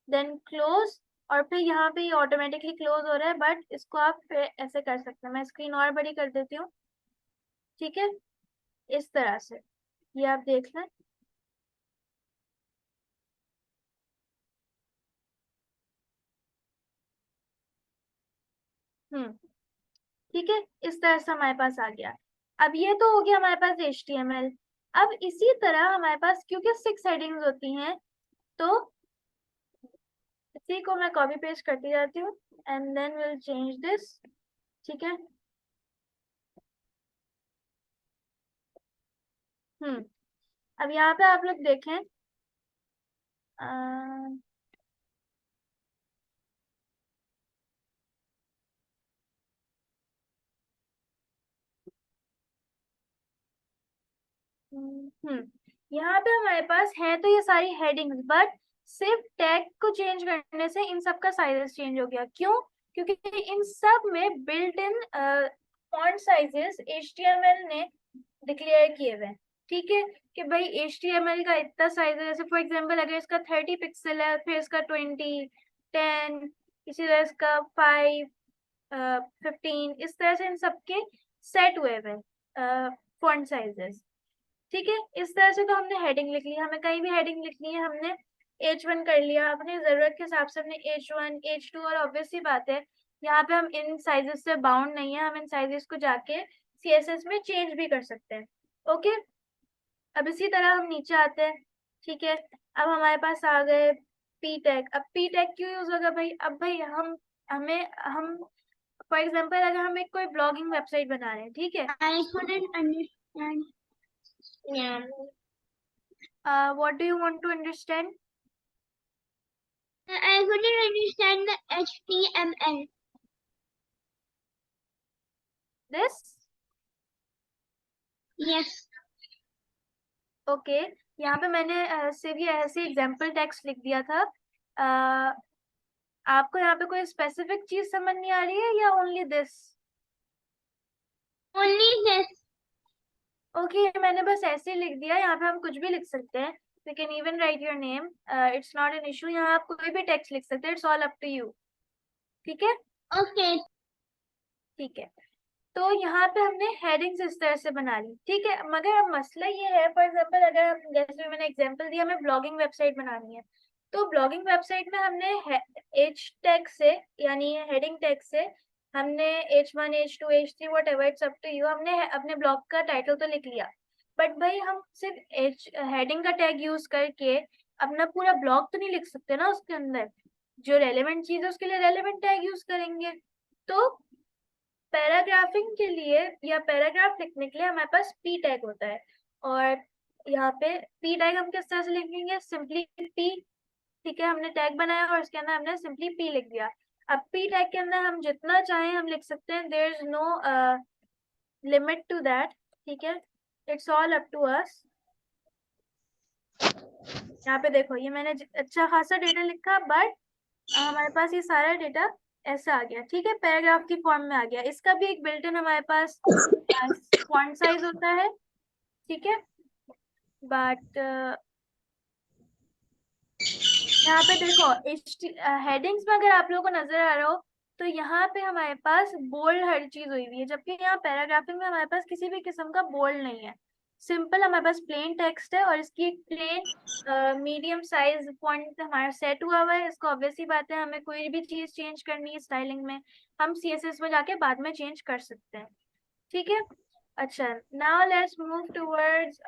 S1: देन क्लोज, और फिर यहाँ पे ये ऑटोमेटिकली क्लोज हो रहा है, बट इसको आप फिर ऐसे कर सकते हैं। मैं स्क्रीन और बड़ी कर देती हूँ, ठीक है, इस तरह से ये आप देख लें। ठीक है, इस तरह से हमारे पास आ गया। अब ये तो हो गया हमारे पास HTML। अब इसी तरह हमारे पास क्योंकि 6 हेडिंग्स होती हैं, तो इसी को मैं कॉपी पेस्ट करती जाती हूँ and then will change this, ठीक है। अब यहाँ पे आप लोग देखें, यहाँ पे हमारे पास है तो ये सारी हेडिंग्स, बट सिर्फ टैग को चेंज करने से इन सब का साइजेस चेंज हो गया। क्यों? क्योंकि इन सब में built in font sizes HTML ने डिक्लेयर किए हुए हैं, ठीक है, कि भाई HTML का इतना साइज है। जैसे फॉर एग्जांपल अगर इसका 30 पिक्सल है, फिर इसका 20, 10, इसी तरह इसका 5, 15, इस तरह से इन सबके सेट हुए हुए फॉन्ट साइजेस, ठीक है। इस तरह से तो हमने हेडिंग लिख ली, हमें कहीं भी हेडिंग लिखनी है, हमने H1 कर लिया, अपनी जरूरत के हिसाब से हमने H1, H2, और ऑब्वियस सी बात है यहाँ पे हम इन साइजेस से बाउंड नहीं है, हम इन साइजेस को जाके CSS में चेंज भी कर सकते हैं, ओके। अब इसी तरह हम नीचे आते हैं, ठीक है। अब हमारे पास आ गए P टैग। अब P टैग क्यों यूज होगा भाई? अब भाई हम फॉर एग्जाम्पल अगर हम एक कोई ब्लॉगिंग वेबसाइट बना रहे हैं, ठीक है,
S5: I couldn't understand.
S1: what do you want to understand?
S5: I couldn't understand the HTML.
S1: This?
S5: Yes.
S1: Okay, यहाँ पे मैंने सिर्फ ये ऐसे एग्जाम्पल टेक्स्ट लिख दिया था। आपको यहाँ पे कोई स्पेसिफिक चीज समझ नहीं आ रही है या only this?
S5: Only this.
S1: Okay, मैंने बस ऐसे ही लिख दिया। यहाँ पे हम कुछ भी लिख सकते हैं, You can even write your name. It's not an issue. यहाँ आप कोई भी टेक्स्ट लिख सकते हैं. It's all up to you. ठीक है?
S3: Okay.
S1: ठीक है. तो यहाँ पे हमने हेडिंग्स इस तरह से बना ली. ठीक है, मगर अब मसला ये है, फॉर एग्जांपल अगर हम, जैसे मैंने एग्जांपल दिया, हमें ब्लॉगिंग वेबसाइट बनानी है, तो ब्लॉगिंग वेबसाइट में हमने एच टैग से, यानी हेडिंग टैग से हमने H1 H2 H3 whatever, it's up to you, हमने अपने ब्लॉग का टाइटल तो लिख लिया, बट भाई हम सिर्फ हेडिंग का टैग यूज करके अपना पूरा ब्लॉग तो नहीं लिख सकते ना. उसके अंदर जो रेलेवेंट चीज है उसके लिए रेलेवेंट टैग यूज करेंगे. तो पैराग्राफिंग के लिए या पैराग्राफ लिखने के लिए हमारे पास पी टैग होता है, और यहाँ पे पी टैग हम किस तरह से लिखेंगे? Simply P. ठीक है, हमने टैग बनाया और उसके अंदर हमने सिंपली पी लिख दिया. अब पी टैग के अंदर हम जितना चाहें हम लिख सकते हैं. There is no limit to that. ठीक है, it's all up to us. यहाँ पे देखो, ये मैंने अच्छा खासा डेटा लिखा, बट हमारे पास ये सारा डेटा ऐसा आ गया. ठीक है, पैराग्राफ की फॉर्म में आ गया. इसका भी एक बिल्ट इन हमारे पास फॉन्ट साइज होता है. ठीक है, बट यहाँ पे देखो हेडिंग्स में अगर आप लोगों को नजर आ रहा हो तो यहाँ पे हमारे पास बोल्ड हर चीज हुई हुई है, जबकि यहाँ पैराग्राफिंग में हमारे पास किसी भी किस्म का बोल्ड नहीं है. सिंपल हमारे पास प्लेन टेक्स्ट है और इसकी एक प्लेन मीडियम साइज फॉन्ट हमारा सेट हुआ हुआ है. इसको ऑब्वियस ही बात है, हमें कोई भी चीज चेंज करनी है स्टाइलिंग में, हम CSS में जाके बाद में चेंज कर सकते हैं. ठीक है, अच्छा, नाउ लेट्स मूव टूवर्ड्स.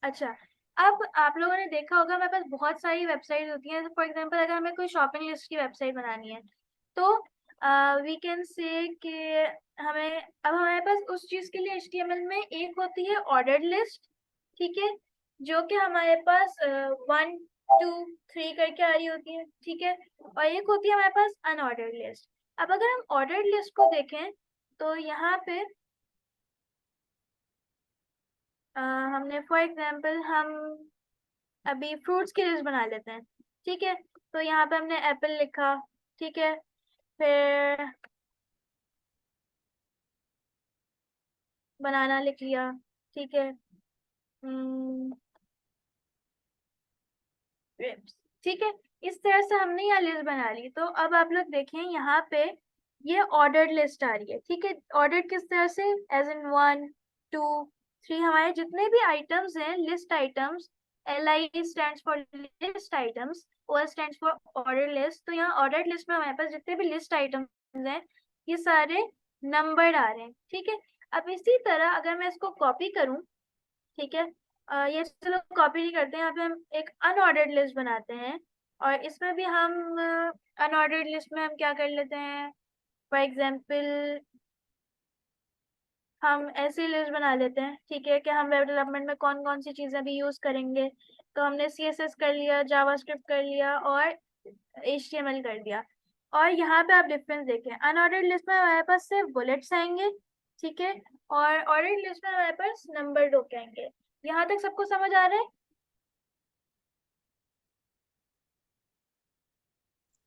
S1: अच्छा, अब आप लोगों ने देखा होगा हमारे पास बहुत सारी वेबसाइट होती हैं. फॉर एग्जांपल अगर हमें कोई शॉपिंग लिस्ट की वेबसाइट बनानी है तो वी कैन से कि हमें, अब हमारे पास उस चीज के लिए HTML में एक होती है ऑर्डर्ड लिस्ट. ठीक है, जो कि हमारे पास 1 2 3 करके आ रही होती है. ठीक है, और एक होती है हमारे पास अनऑर्डर्ड लिस्ट. अब अगर हम ऑर्डर्ड लिस्ट को देखें तो यहाँ पे हमने फॉर एग्जांपल हम अभी फ्रूट्स की लिस्ट बना लेते हैं. ठीक है, तो यहाँ पे हमने एप्पल लिखा. ठीक है, फिर बनाना लिख लिया. ठीक है, ग्रेप्स. ठीक है, इस तरह से हमने यहाँ लिस्ट बना ली. तो अब आप लोग देखें यहाँ पे ये ऑर्डर्ड लिस्ट आ रही है. ठीक है, ऑर्डर्ड किस तरह से? As in 1 2 3. हमारे जितने भी आइटम्स हैं, list items, LI stands for list items, OL stands for order list. तो यहाँ ऑर्डर्ड लिस्ट में हमारे पास जितने भी लिस्ट आइटम्स हैं ये सारे नंबर्ड आ रहे हैं. ठीक है, अब इसी तरह अगर मैं इसको कॉपी करूँ, ठीक है, ये चलो कॉपी नहीं करते हैं, यहाँ पे हम एक अनऑर्डर्ड लिस्ट बनाते हैं और इसमें भी हम अनऑर्डर्ड लिस्ट में हम क्या कर लेते हैं? फॉर एग्जाम्पल हम ऐसी लिस्ट बना लेते हैं. ठीक है, कि हम वेब डेवलपमेंट में कौन कौन सी चीजें भी यूज करेंगे. तो हमने CSS कर लिया, जावास्क्रिप्ट कर लिया और HTML कर दिया. और यहाँ पे आप डिफरेंस देखें, अनऑर्डर्ड लिस्ट में हमारे पास सिर्फ बुलेट्स आएंगे. ठीक है, और ऑर्डर्ड लिस्ट में हमारे पास नंबर होके आएंगे. यहाँ तक सबको समझ आ रहा है?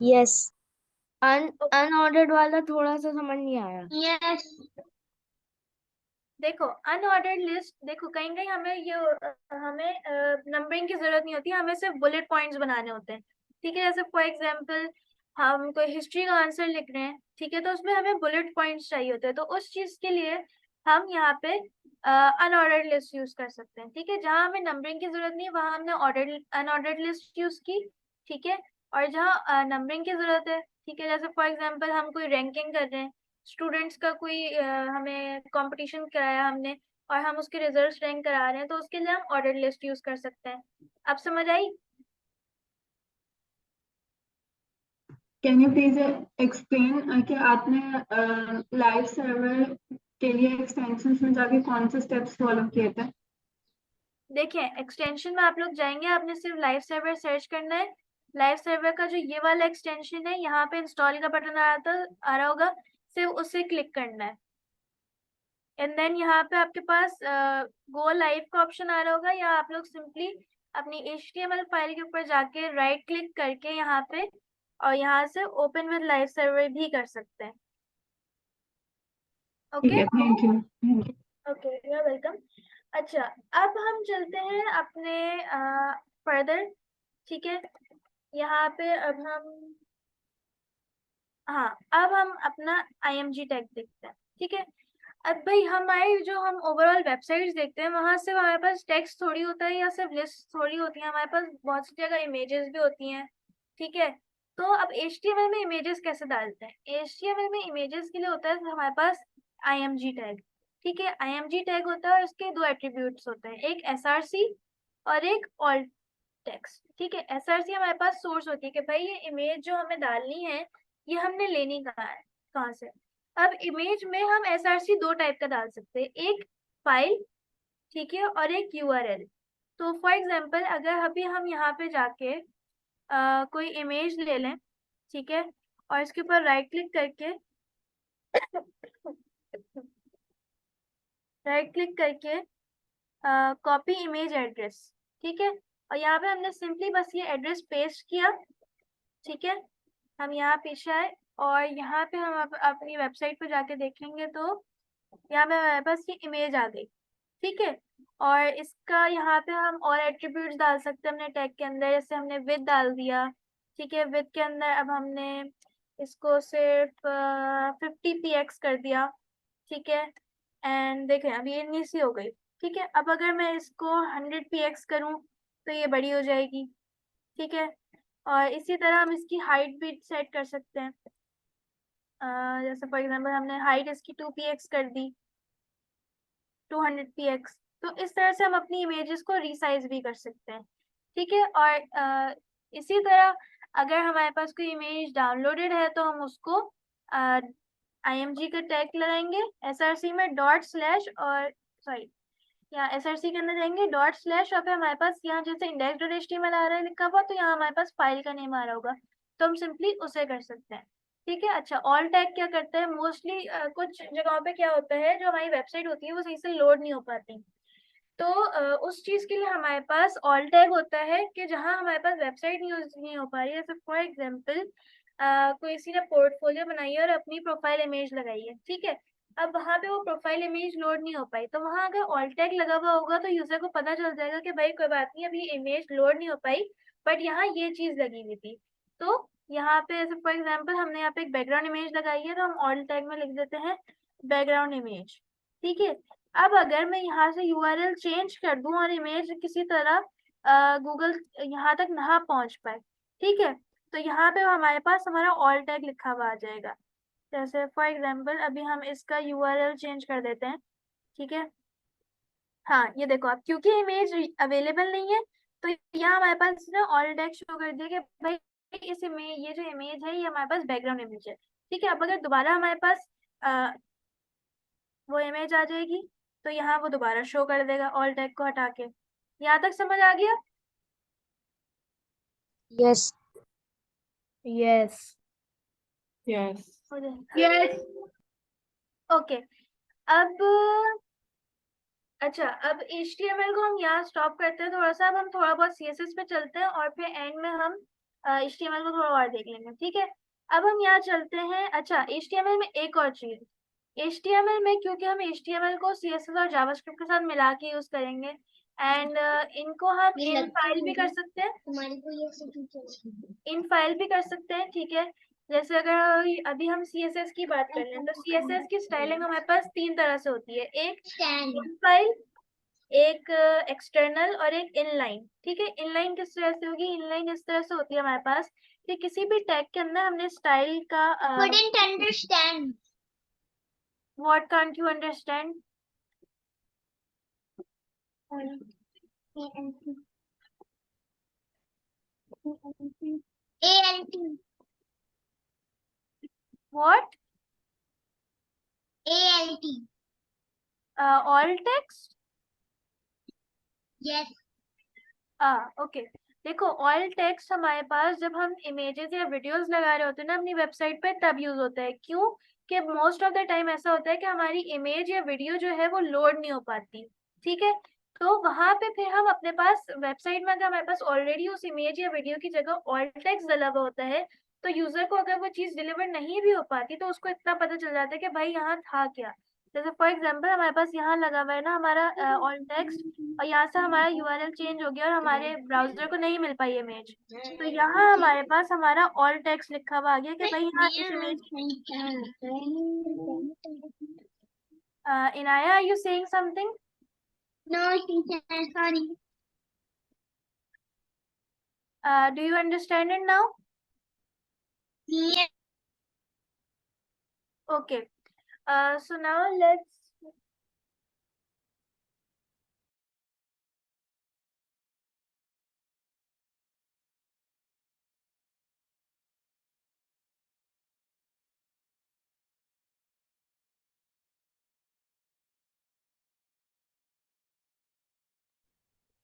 S5: यस. अनऑर्डर्ड वाला थोड़ा सा समझ नहीं आया.
S3: Yes.
S1: देखो अनऑर्डर्ड लिस्ट, देखो कहीं कहीं हमें ये हमें नंबरिंग की जरूरत नहीं होती, हमें सिर्फ बुलेट पॉइंट्स बनाने होते हैं. ठीक है, जैसे फॉर एग्जांपल हम कोई हिस्ट्री का आंसर लिख रहे हैं. ठीक है, तो उसमें हमें बुलेट पॉइंट्स चाहिए होते हैं. तो उस चीज के लिए हम यहाँ पे अनऑर्डर्ड लिस्ट यूज कर सकते हैं. ठीक है, जहाँ हमें नंबरिंग की जरूरत नहीं है वहां हमने अनऑर्डर्ड लिस्ट यूज की. ठीक है, और जहाँ नंबरिंग की जरूरत है, ठीक है, जैसे फॉर एग्जांपल हम कोई रैंकिंग कर रहे हैं, स्टूडेंट्स का कोई हमें कंपटीशन कराया हमने और हम उसके रिजल्ट्स रैंक करा रहे हैं, तो उसके लिए हम ऑर्डर लिस्ट यूज कर सकते हैं. अब समझ आई?
S6: कैन यू प्लीज एक्सप्लेन कि आपने लाइव सर्वर के लिए एक्सटेंशंस में जाके कौन से स्टेप्स फॉलो किए थे?
S1: देखिए, एक्सटेंशन में आप लोग जाएंगे, आपने सिर्फ लाइव सर्वर सर्च करना है. लाइव सर्वर का जो ये वाला एक्सटेंशन है, यहाँ पे इंस्टॉल का बटन आ रहा होगा, सिर्फ उसे क्लिक करना है. एंड देन यहाँ पे आपके पास गो लाइव का ऑप्शन आ रहा होगा, या आप लोग सिंपली अपनी HTML फाइल के ऊपर जाके राइट क्लिक करके यहाँ पे और यहाँ से ओपन विद लाइव सर्वर भी कर सकते हैं.
S6: ठीक
S1: ओके,
S6: है, thank you.
S1: Okay, you are welcome. अच्छा, अब हम चलते हैं अपने फर्दर, ठीक है। यहाँ पे अब हम, हाँ, अब हम अपना IMG टैग देखते हैं, ठीक है। अब भाई हमारी जो हम ओवरऑल वेबसाइट्स देखते हैं वहां से हमारे पास टेक्स्ट थोड़ी होता है या सिर्फ लिस्ट थोड़ी होती है, हमारे पास बहुत सी जगह इमेजेस भी होती हैं, ठीक है। तो अब HTML में इमेजेस कैसे डालते हैं? HTML में इमेजेस के लिए होता है हमारे पास IMG टैग, ठीक है। IMG टैग होता है और इसके दो एट्रीब्यूट्स होते हैं, एक SRC और एक ऑल्ट टेक्स्ट, ठीक है। SRC हमारे पास सोर्स होती है कि भाई ये इमेज जो हमें डालनी है ये हमने लेनी कहाँ से। अब इमेज में हम SRC दो टाइप का डाल सकते हैं, एक फाइल, ठीक है, और एक URL। तो फॉर एग्जांपल अगर अभी हम यहाँ पे जाके कोई इमेज ले लें, ठीक है, और इसके ऊपर राइट क्लिक करके कॉपी इमेज एड्रेस, ठीक है, और यहाँ पे हमने सिंपली बस ये एड्रेस पेस्ट किया, ठीक है। हम यहाँ पीछे आए और यहाँ पे हम अपनी वेबसाइट पे जाके देखेंगे तो यहाँ पे हमारे पास ये इमेज आ गई, ठीक है। और इसका यहाँ पे हम और एट्रीब्यूट्स डाल सकते हैं अपने टैग के अंदर, जैसे हमने विद डाल दिया, ठीक है। विद के अंदर अब हमने इसको सिर्फ 50px कर दिया, ठीक है। एंड देखें अब ये इतनी सी हो गई, ठीक है। अब अगर मैं इसको 100px करूँ तो ये बड़ी हो जाएगी, ठीक है। और इसी तरह हम इसकी हाइट भी सेट कर सकते हैं, जैसे फॉर एग्जांपल हमने हाइट इसकी 2px कर दी, 200px। तो इस तरह से हम अपनी इमेजेस को रीसाइज भी कर सकते हैं, ठीक है। और इसी तरह अगर हमारे पास कोई इमेज डाउनलोडेड है तो हम उसको IMG का टैग लगाएंगे SRC में डॉट स्लैश, और सॉरी यहाँ SRC के अंदर जाएंगे डॉट स्लैश, और फिर हमारे पास यहाँ जैसे index.html आ रहा है लिखा हुआ, तो यहाँ हमारे पास फाइल का नेम आ रहा होगा, तो हम सिंपली उसे कर सकते हैं, ठीक है। अच्छा, ऑल टैग क्या करता है? मोस्टली कुछ जगहों पे क्या होता है, जो हमारी वेबसाइट होती है वो सही से लोड नहीं हो पाती, तो उस चीज के लिए हमारे पास ऑल टैग होता है कि जहाँ हमारे पास वेबसाइट नहीं हो पा रही है, जैसे फॉर एग्जांपल कोई किसी ने पोर्टफोलियो बनाई है और अपनी प्रोफाइल इमेज लगाई है, ठीक है। अब वहां पे वो प्रोफाइल इमेज लोड नहीं हो पाई, तो वहां अगर ऑल टैग लगा हुआ होगा तो यूजर को पता चल जाएगा कि भाई कोई बात नहीं, अभी इमेज लोड नहीं हो पाई, बट यहाँ ये चीज लगी हुई थी। तो यहाँ पे जैसे फॉर एग्जाम्पल हमने यहाँ पे एक बैकग्राउंड इमेज लगाई है, तो हम ऑल टैग में लिख देते हैं बैकग्राउंड इमेज, ठीक है। अब अगर मैं यहाँ से URL चेंज कर दूं और इमेज किसी तरह गूगल यहाँ तक ना पहुंच पाए, ठीक है, तो यहाँ पे हमारे पास हमारा ऑल टैग लिखा हुआ आ जाएगा। जैसे फॉर एग्जांपल अभी हम इसका URL चेंज कर देते हैं, ठीक है। हाँ, ये देखो आप, क्योंकि इमेज अवेलेबल नहीं है तो यहाँ हमारे पास ना ऑल टैग शो कर दिया कि भाई इस इमेज, ये जो इमेज है ये हमारे पास बैकग्राउंड इमेज है, ठीक है। अब अगर दोबारा हमारे पास वो इमेज आ जाएगी तो यहाँ वो दोबारा शो कर देगा ऑल टैग को हटा के। यहाँ तक समझ आ गया?
S5: Yes.
S3: Yes.
S4: Yes.
S2: Yes.
S1: Okay, अब अच्छा, अब HTML को हम यहाँ स्टॉप करते हैं थोड़ा सा, अब हम थोड़ा बहुत CSS पे चलते हैं और फिर एंड में हम HTML को थोड़ा और देख लेंगे, ठीक है। अब हम यहाँ चलते हैं। अच्छा, HTML में एक और चीज, HTML में क्योंकि हम HTML को CSS और जावास्क्रिप्ट के साथ मिला के यूज करेंगे, एंड इनको हम इन फाइल भी कर सकते हैं, इन फाइल भी कर सकते हैं, ठीक है। जैसे अगर अभी हम CSS की बात कर लें तो CSS की स्टाइलिंग हमारे पास तीन तरह से होती है, एक इन फाइल, एक एक्सटर्नल और एक इनलाइन, ठीक है। इनलाइन किस तरह से होगी? इनलाइन इस तरह से होती है हमारे पास कि किसी भी टैग के अंदर हमने स्टाइल का
S8: Couldn't understand.
S1: What can't you understand?
S8: ALT.
S1: What?
S8: ALT.
S1: All text?
S8: Yes.
S1: Okay, देखो ऑल टेक्स्ट हमारे पास जब हम इमेजेस या वीडियोस लगा रहे होते हैं ना अपनी वेबसाइट पे तब यूज होता है। क्यों? कि मोस्ट ऑफ द टाइम ऐसा होता है कि हमारी इमेज या वीडियो जो है वो लोड नहीं हो पाती, ठीक है। तो वहां पे फिर हम अपने पास वेबसाइट में अगर हमारे पास ऑलरेडी उस इमेज या वीडियो की जगह ऑल टेक्स्ट डला हुआ होता है तो यूजर को अगर वो चीज डिलीवर नहीं भी हो पाती तो उसको इतना पता चल जाता है कि भाई यहाँ था क्या, जैसे फॉर एग्जांपल हमारे पास यहाँ लगा हुआ है ना हमारा ऑल टेक्स्ट, और यहाँ से हमारा यूआरएल चेंज हो गया और हमारे ब्राउजर को नहीं मिल पाई इमेज, तो यहाँ हमारे पास हमारा ऑल टेक्स्ट लिखा हुआ आ गया कि भाई यहाँ इस image Inaya, are you saying something?
S8: No, teacher, sorry.
S1: Do you understand it now?
S8: Yeah.
S1: Okay. So now let's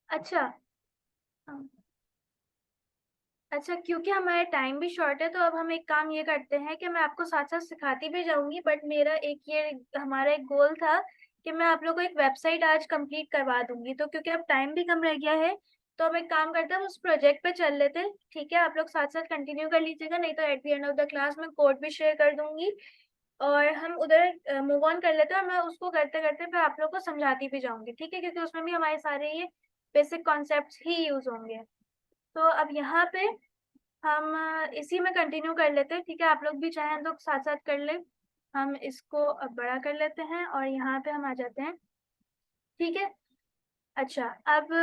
S1: अच्छा अच्छा, क्योंकि हमारा टाइम भी शॉर्ट है तो अब हम एक काम ये करते हैं कि मैं आपको साथ साथ सिखाती भी जाऊंगी, बट मेरा एक ये हमारा एक गोल था कि मैं आप लोगों को एक वेबसाइट आज कंप्लीट करवा दूंगी, तो क्योंकि अब टाइम भी कम रह गया है तो हम एक काम करते हैं, हम उस प्रोजेक्ट पे चल लेते हैं। ठीक है, आप लोग साथ साथ कंटिन्यू कर लीजिएगा, नहीं तो at the end of the class में कोड भी शेयर कर दूंगी और हम उधर मूव ऑन कर लेते हैं, और मैं उसको करते करते फिर आप लोग को समझाती भी जाऊंगी। ठीक है, क्योंकि उसमें भी हमारे सारे ये बेसिक कॉन्सेप्ट्स ही यूज होंगे। तो अब यहाँ पे हम इसी में कंटिन्यू कर लेते हैं। ठीक है, आप लोग भी चाहें तो साथ साथ कर ले। हम इसको अब बड़ा कर लेते हैं और यहाँ पे हम आ जाते हैं। ठीक है, अच्छा अब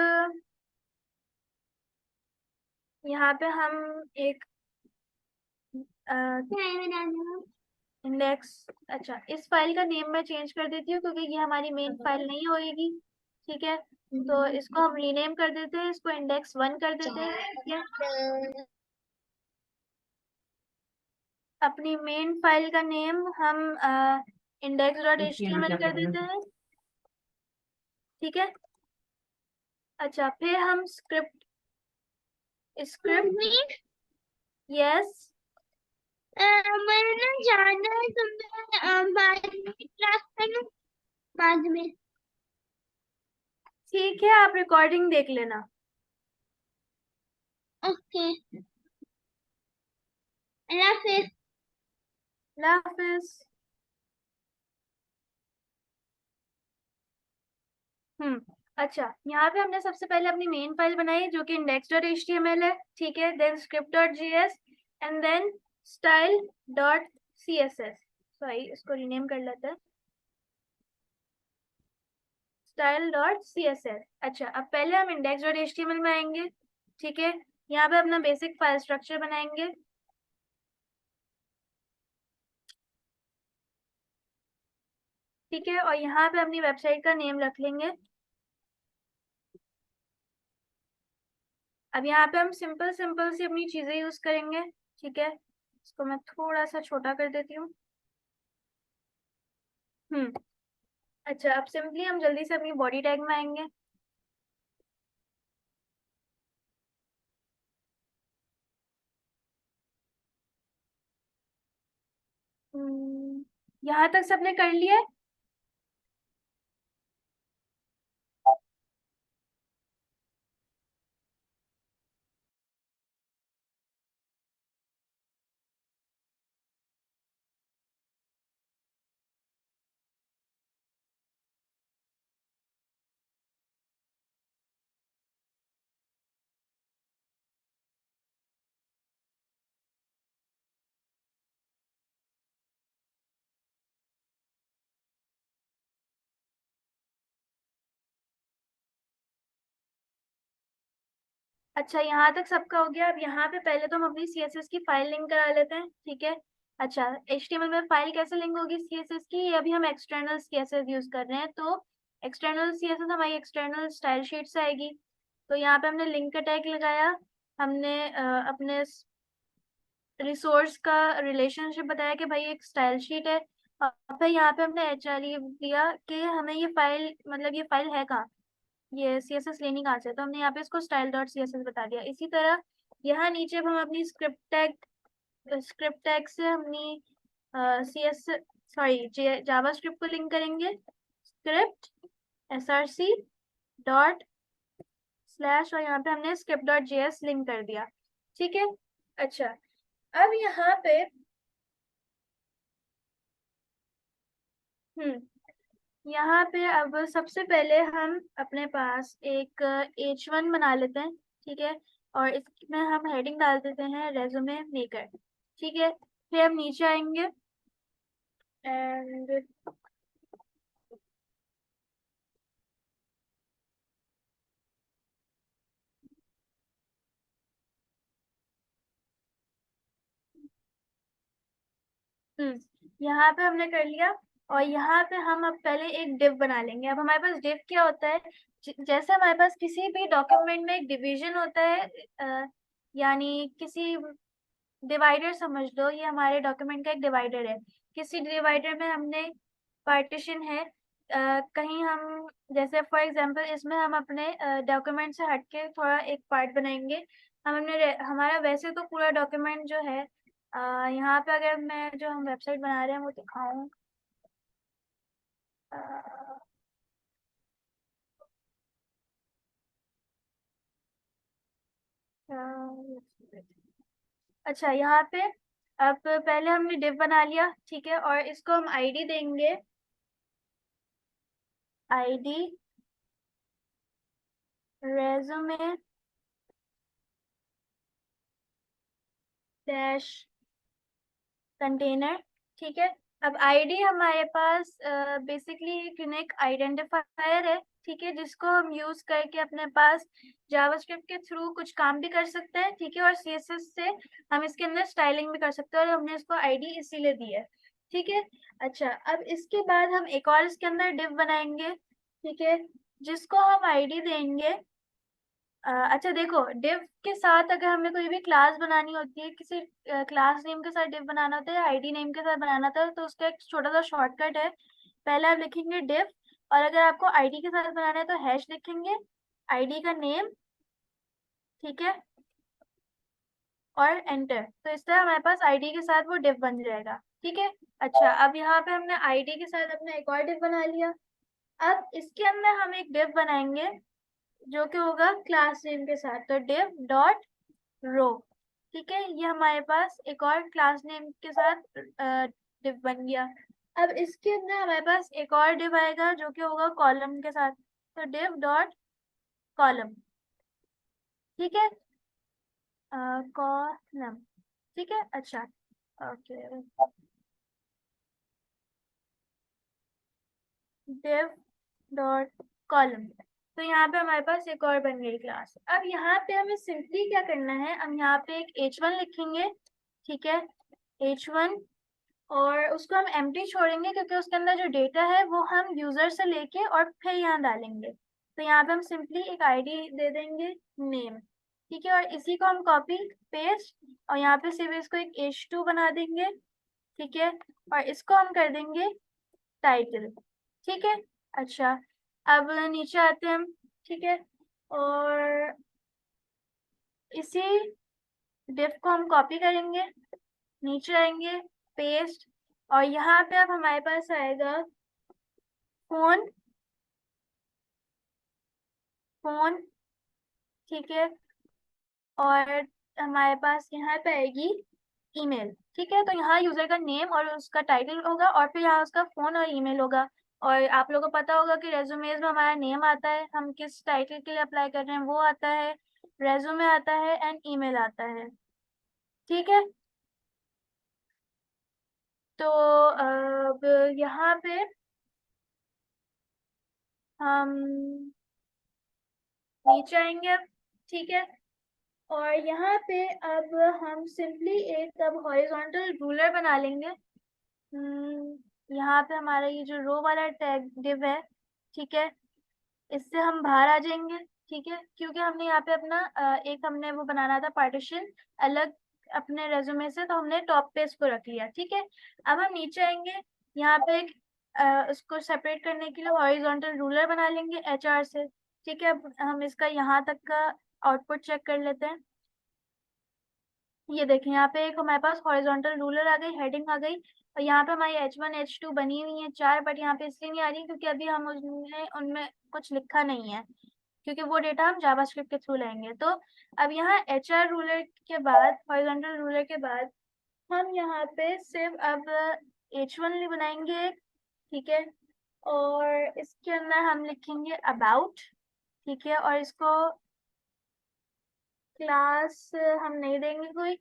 S1: यहाँ पे हम एक इंडेक्स, अच्छा इस फाइल का नेम मैं चेंज कर देती हूँ क्योंकि ये हमारी मेन फाइल नहीं होएगी। ठीक है, तो इसको हम रीनेम कर देते हैं, इसको index1 कर देते हैं। ठीक है, अपनी मेन फाइल का नेम हम index.html कर देते हैं। ठीक है, अच्छा फिर हम स्क्रिप्ट यस
S8: मैंने ना जाना है तो मैं बाद में क्लास करूँ बाद में।
S1: ठीक है, आप रिकॉर्डिंग देख लेना।
S8: ओके, अल्लाह हाफिज।
S1: अल्लाह हाफिज। अच्छा यहाँ पे हमने सबसे पहले अपनी मेन फाइल बनाई जो कि index.html है। ठीक है, then script.js and then style.css। Sorry, इसको रीनेम कर लेते हैं, style.css। अच्छा, अब पहले हम index.html में आएंगे। ठीक है, यहाँ पे अपना बेसिक फाइल स्ट्रक्चर बनाएंगे। ठीक है, और यहाँ पे अपनी वेबसाइट का नेम रख लेंगे। अब यहाँ पे हम सिंपल सिंपल सी अपनी चीजें यूज करेंगे। ठीक है, इसको मैं थोड़ा सा छोटा कर देती हूँ। अच्छा, अब सिंपली हम जल्दी से अपनी बॉडी टैग में आएंगे। यहाँ तक सबने कर लिया है? अच्छा, यहाँ तक सबका हो गया। अब यहाँ पे पहले तो हम अपनी CSS की फाइल लिंक करा लेते हैं। ठीक है, अच्छा HTML में फाइल कैसे लिंक होगी CSS की, अभी हम एक्सटर्नल CSS यूज कर रहे हैं, तो एक्सटर्नल CSS हमारी एक्सटर्नल स्टाइल शीट से आएगी। तो यहाँ पे हमने लिंक का टैग लगाया, हमने अपने रिसोर्स का रिलेशनशिप बताया कि भाई एक स्टाइल शीट है, और फिर यहाँ पे हमने HRE दिया कि हमें ये फाइल, मतलब ये फाइल है कहाँ, ये CSS लेनी कहाँ से, तो हमने यहाँ पे इसको style.css बता दिया। इसी तरह यहाँ नीचे अब हम अपनी स्क्रिप्ट टैग से अपनी जावा स्क्रिप्ट को लिंक करेंगे, स्क्रिप्ट src डॉट स्लैश, और यहाँ पे हमने script.js लिंक कर दिया। ठीक है, अच्छा अब यहाँ पे यहाँ पे अब सबसे पहले हम अपने पास एक H1 बना लेते हैं, ठीक है, और इसमें हम हेडिंग डाल देते हैं रेज्यूमे मेकर, ठीक है। फिर हम नीचे आएंगे एंड यहाँ पे हमने कर लिया, और यहाँ पे हम अब पहले एक डिव बना लेंगे। अब हमारे पास डिव क्या होता है, जैसे हमारे पास किसी भी डॉक्यूमेंट में एक डिवीजन होता है, यानी किसी डिवाइडर समझ लो, ये हमारे डॉक्यूमेंट का एक डिवाइडर है। किसी डिवाइडर में हमने पार्टीशन है, कहीं हम जैसे फॉर एग्जांपल इसमें हम अपने डॉक्यूमेंट से हटके थोड़ा एक पार्ट बनाएंगे। हमने हमारा वैसे तो पूरा डॉक्यूमेंट जो है, यहाँ पे अगर मैं जो हम वेबसाइट बना रहे हैं वो दिखाऊं, अच्छा यहाँ पे अब पहले हमने डिव बना लिया, ठीक है, और इसको हम आईडी देंगे, आईडी रेज्यूमे डैश कंटेनर, ठीक है। अब आईडी हमारे पास बेसिकली एक यूनिक आइडेंटिफायर है, ठीक है, जिसको हम यूज करके अपने पास जावास्क्रिप्ट के थ्रू कुछ काम भी कर सकते हैं, ठीक है, और सीएसएस से हम इसके अंदर स्टाइलिंग भी कर सकते हैं, और हमने इसको आईडी इसीलिए दी है, ठीक है। अच्छा, अब इसके बाद हम एक और इसके अंदर डिव बनाएंगे, ठीक है, जिसको हम आईडी देंगे, अच्छा देखो, डिव के साथ अगर हमें कोई भी क्लास बनानी होती है, किसी क्लास नेम के साथ डिव बनाना होता है, आईडी नेम के साथ बनाना होता है, तो उसका एक छोटा सा शॉर्टकट है। पहले आप लिखेंगे डिव, और अगर आपको आईडी के साथ बनाना है तो हैश लिखेंगे, आईडी का नेम, ठीक है, और एंटर। तो इस तरह हमारे पास आईडी के साथ वो डिव बन जाएगा, ठीक है। अच्छा, अब यहाँ पे हमने आईडी के साथ अपना एक और डिव बना लिया। अब इसके अंदर हम एक डिव बनाएंगे जो कि होगा क्लास नेम के साथ, तो डिव डॉट रो, ठीक है, ये हमारे पास एक और क्लास नेम के साथ डिव बन गया। अब इसके अंदर हमारे पास एक और डिव आएगा जो कि होगा कॉलम के साथ, तो डिव डॉट कॉलम, ठीक है, कॉलम, ठीक है। अच्छा, ओके, डिव डॉट कॉलम, तो यहाँ पे हमारे पास एक और बन गई क्लास। अब यहाँ पे हमें सिंपली क्या करना है, हम यहाँ पे एक H1 लिखेंगे, ठीक है, H1, और उसको हम एम्प्टी छोड़ेंगे क्योंकि उसके अंदर जो डेटा है वो हम यूजर से लेके और फिर यहाँ डालेंगे। तो यहाँ पे हम सिंपली एक आईडी दे देंगे नेम, ठीक है, और इसी को हम कॉपी पेस्ट, और यहाँ पे सिर्फ इसको एक H2 बना देंगे, ठीक है, और इसको हम कर देंगे टाइटल, ठीक है। अच्छा, अब नीचे आते हैं हम, ठीक है, और इसी डिव को हम कॉपी करेंगे, नीचे आएंगे, पेस्ट, और यहाँ पे अब हमारे पास आएगा फोन, फोन, ठीक है, और हमारे पास यहाँ पे आएगी ईमेल, ठीक है। तो यहाँ यूजर का नेम और उसका टाइटल होगा, और फिर यहाँ उसका फोन और ईमेल होगा। और आप लोगों को पता होगा कि रेज्यूमेज में हमारा नेम आता है, हम किस टाइटल के लिए अप्लाई कर रहे हैं वो आता है, रेज्यूमे आता है, एंड ईमेल आता है, ठीक है। तो अब यहाँ पे हम नीचे आएंगे अब, ठीक है, और यहाँ पे अब हम सिंपली एक अब हॉरिजॉन्टल रूलर बना लेंगे। यहाँ पे हमारा ये जो रो वाला टैग डिव है, ठीक है, इससे हम बाहर आ जाएंगे, ठीक है, क्योंकि हमने यहाँ पे अपना एक हमने वो बनाना था पार्टीशन अलग अपने रेज्यूमे से, तो हमने टॉप पे इसको रख लिया, ठीक है। अब हम नीचे आएंगे, यहाँ पे एक उसको सेपरेट करने के लिए हॉरिजॉन्टल रूलर बना लेंगे HR से, ठीक है। अब हम इसका यहाँ तक का आउटपुट चेक कर लेते हैं। ये देखें, यहाँ पे एक हमारे पास हॉरिजॉन्टल रूलर आ गई, हेडिंग आ गई, और यहाँ पे हमारी H1 H2 बनी हुई है 4, बट यहाँ पे इसलिए नहीं आ रही क्योंकि अभी हम उनमें कुछ लिखा नहीं है, क्योंकि वो डेटा हम जावास्क्रिप्ट के थ्रू लेंगे। तो अब यहाँ HR रूलर के बाद, हॉरिजॉन्टल रूलर के बाद, हम यहाँ पे सिर्फ अब H1 बनाएंगे, ठीक है, और इसके अंदर हम लिखेंगे अबाउट, ठीक है, और इसको क्लास हम नहीं देंगे कोई,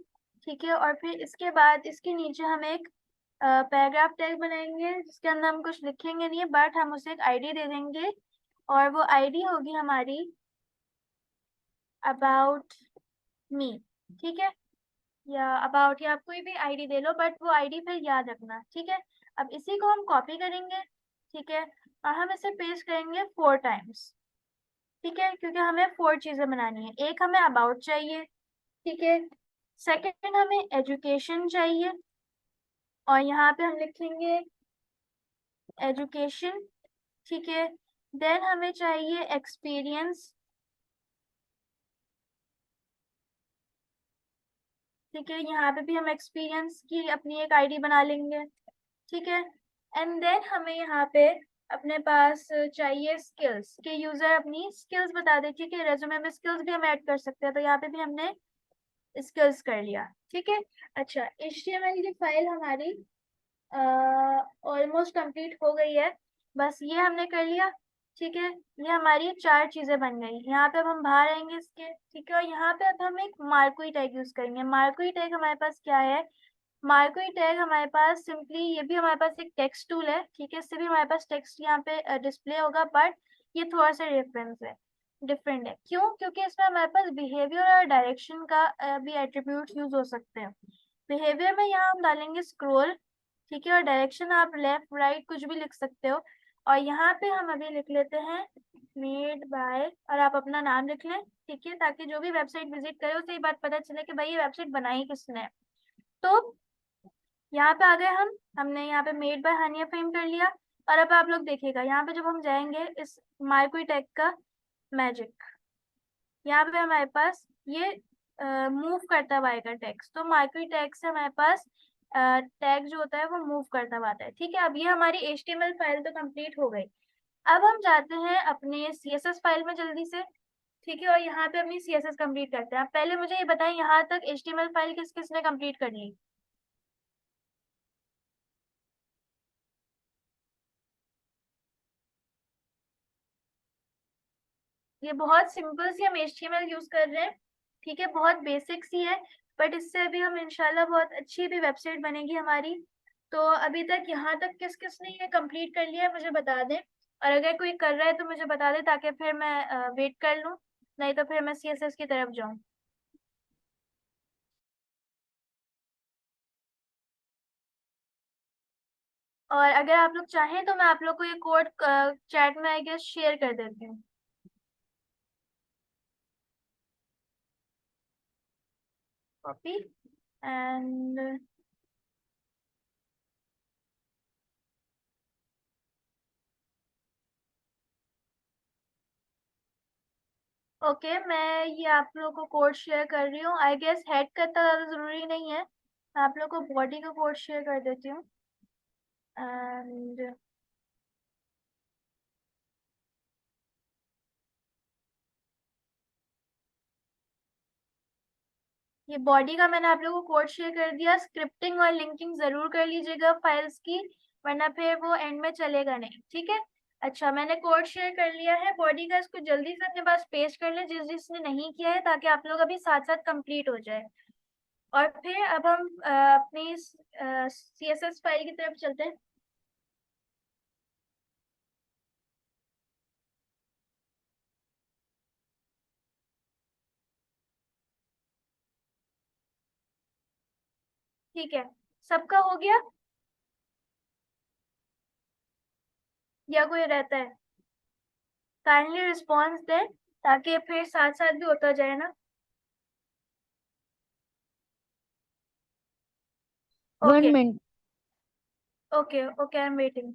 S1: ठीक है। और फिर इसके बाद इसके नीचे हम एक पैराग्राफ टैग बनाएंगे जिसके अंदर हम कुछ लिखेंगे नहीं, बट हम उसे एक आईडी दे देंगे, और वो आईडी होगी हमारी अबाउट मी, ठीक है, या अबाउट, या आप कोई भी आईडी दे लो, बट वो आईडी फिर याद रखना, ठीक है। अब इसी को हम कॉपी करेंगे, ठीक है, और हम इसे पेस्ट करेंगे 4 टाइम्स, ठीक है, क्योंकि हमें 4 चीजें बनानी है। एक हमें अबाउट चाहिए, ठीक है, सेकंड हमें एजुकेशन चाहिए, और यहाँ पे हम लिखेंगे एजुकेशन, ठीक है। देन हमें चाहिए एक्सपीरियंस, ठीक है, यहाँ पे भी हम एक्सपीरियंस की अपनी एक आईडी बना लेंगे, ठीक है। एंड देन हमें यहाँ पे अपने पास चाहिए स्किल्स, के यूजर अपनी स्किल्स बता दे, ठीक है, रेज्यूमे में स्किल्स भी हम ऐड कर सकते हैं, तो यहाँ पे भी हमने स्किल्स कर लिया, ठीक है। अच्छा, HTML की फाइल हमारी ऑलमोस्ट कंप्लीट हो गई है, बस ये हमने कर लिया, ठीक है। ये हमारी 4 चीजें बन गई। यहाँ पे अब हम बाहर आएंगे इसके, ठीक है, और यहाँ पे अब हम एक मार्कोई टैग यूज करेंगे। मार्कोई टैग हमारे पास क्या है? मार्कोई टैग हमारे पास सिंपली, ये भी हमारे पास एक टेक्स्ट टूल है, ठीक है, इससे भी हमारे पास टेक्स्ट यहाँ पे डिस्प्ले होगा, बट ये थोड़ा सा डिफरेंट है। क्यों? क्योंकि इसमें हमारे पास बिहेवियर और डायरेक्शन का भी एट्रीब्यूट यूज हो सकते हैं। बिहेवियर में यहाँ हम डालेंगे स्क्रोल, ठीक है, और डायरेक्शन आप लेफ्ट राइट कुछ भी लिख सकते हो। और यहाँ पे हम अभी लिख लेते हैं मेड बाय, और आप अपना नाम लिख लें, ठीक है, ताकि जो भी वेबसाइट विजिट करे उसे ये बात पता चले कि भाई ये वेबसाइट बनाई किसने है। तो यहाँ पे आ गए हमने यहाँ पे मेड बाय हानिया फ्रेम कर लिया। और अब आप लोग देखिएगा यहाँ पे जब हम जाएंगे इस मार्कोई टैग का मैजिक, यहाँ पे हमारे पास ये मूव करता हुआ आएगा टेक्स्ट, तो मार्कोई टैग से हमारे पास टैग जो होता है वो मूव करता हुआ आता है, ठीक है। अब ये हमारी HTML फाइल तो कंप्लीट हो गई। अब हम जाते हैं अपने CSS फाइल में जल्दी से, ठीक है, और यहाँ पे अपनी CSS कंप्लीट करते हैं। आप पहले मुझे ये बताएं, यहाँ तक HTML फाइल किस किसने कंप्लीट कर ली? ये बहुत सिंपल सी हम HTML यूज कर रहे हैं, ठीक है, बहुत बेसिक सी है, बट इससे अभी हम इंशाल्लाह बहुत अच्छी भी वेबसाइट बनेगी हमारी। तो अभी तक यहाँ तक किस किस ने ये कंप्लीट कर लिया है मुझे बता दें, और अगर कोई कर रहा है तो मुझे बता दें, ताकि फिर मैं वेट कर लूँ, नहीं तो फिर मैं CSS की तरफ जाऊँ। और अगर आप लोग चाहें तो मैं आप लोग को ये कोड चैट में आई गेस शेयर कर देती हूँ। कॉपी एंड ओके, मैं ये आप लोगों को कोड शेयर कर रही हूँ। आई गेस हेड का इतना ज़्यादा ज़रूरी नहीं है, मैं आप लोगों को बॉडी का कोड शेयर कर देती हूँ। एंड ये बॉडी का मैंने आप लोगों को कोड शेयर कर दिया। स्क्रिप्टिंग और लिंकिंग ज़रूर कर लीजिएगा फाइल्स की, वरना फिर वो एंड में चलेगा नहीं, ठीक है। अच्छा, मैंने कोड शेयर कर लिया है बॉडी का, इसको जल्दी से अपने पास पेस्ट कर लें जिसने नहीं किया है, ताकि आप लोग अभी साथ साथ कंप्लीट हो जाए। और फिर अब हम अपनी CSS फाइल की तरफ चलते हैं। ठीक है, सबका हो गया या कोई रहता है? काइंडली रिस्पॉन्स दें, ताकि फिर साथ साथ भी होता जाए ना।
S5: 1
S1: okay
S5: minute.
S1: Okay okay, I am waiting.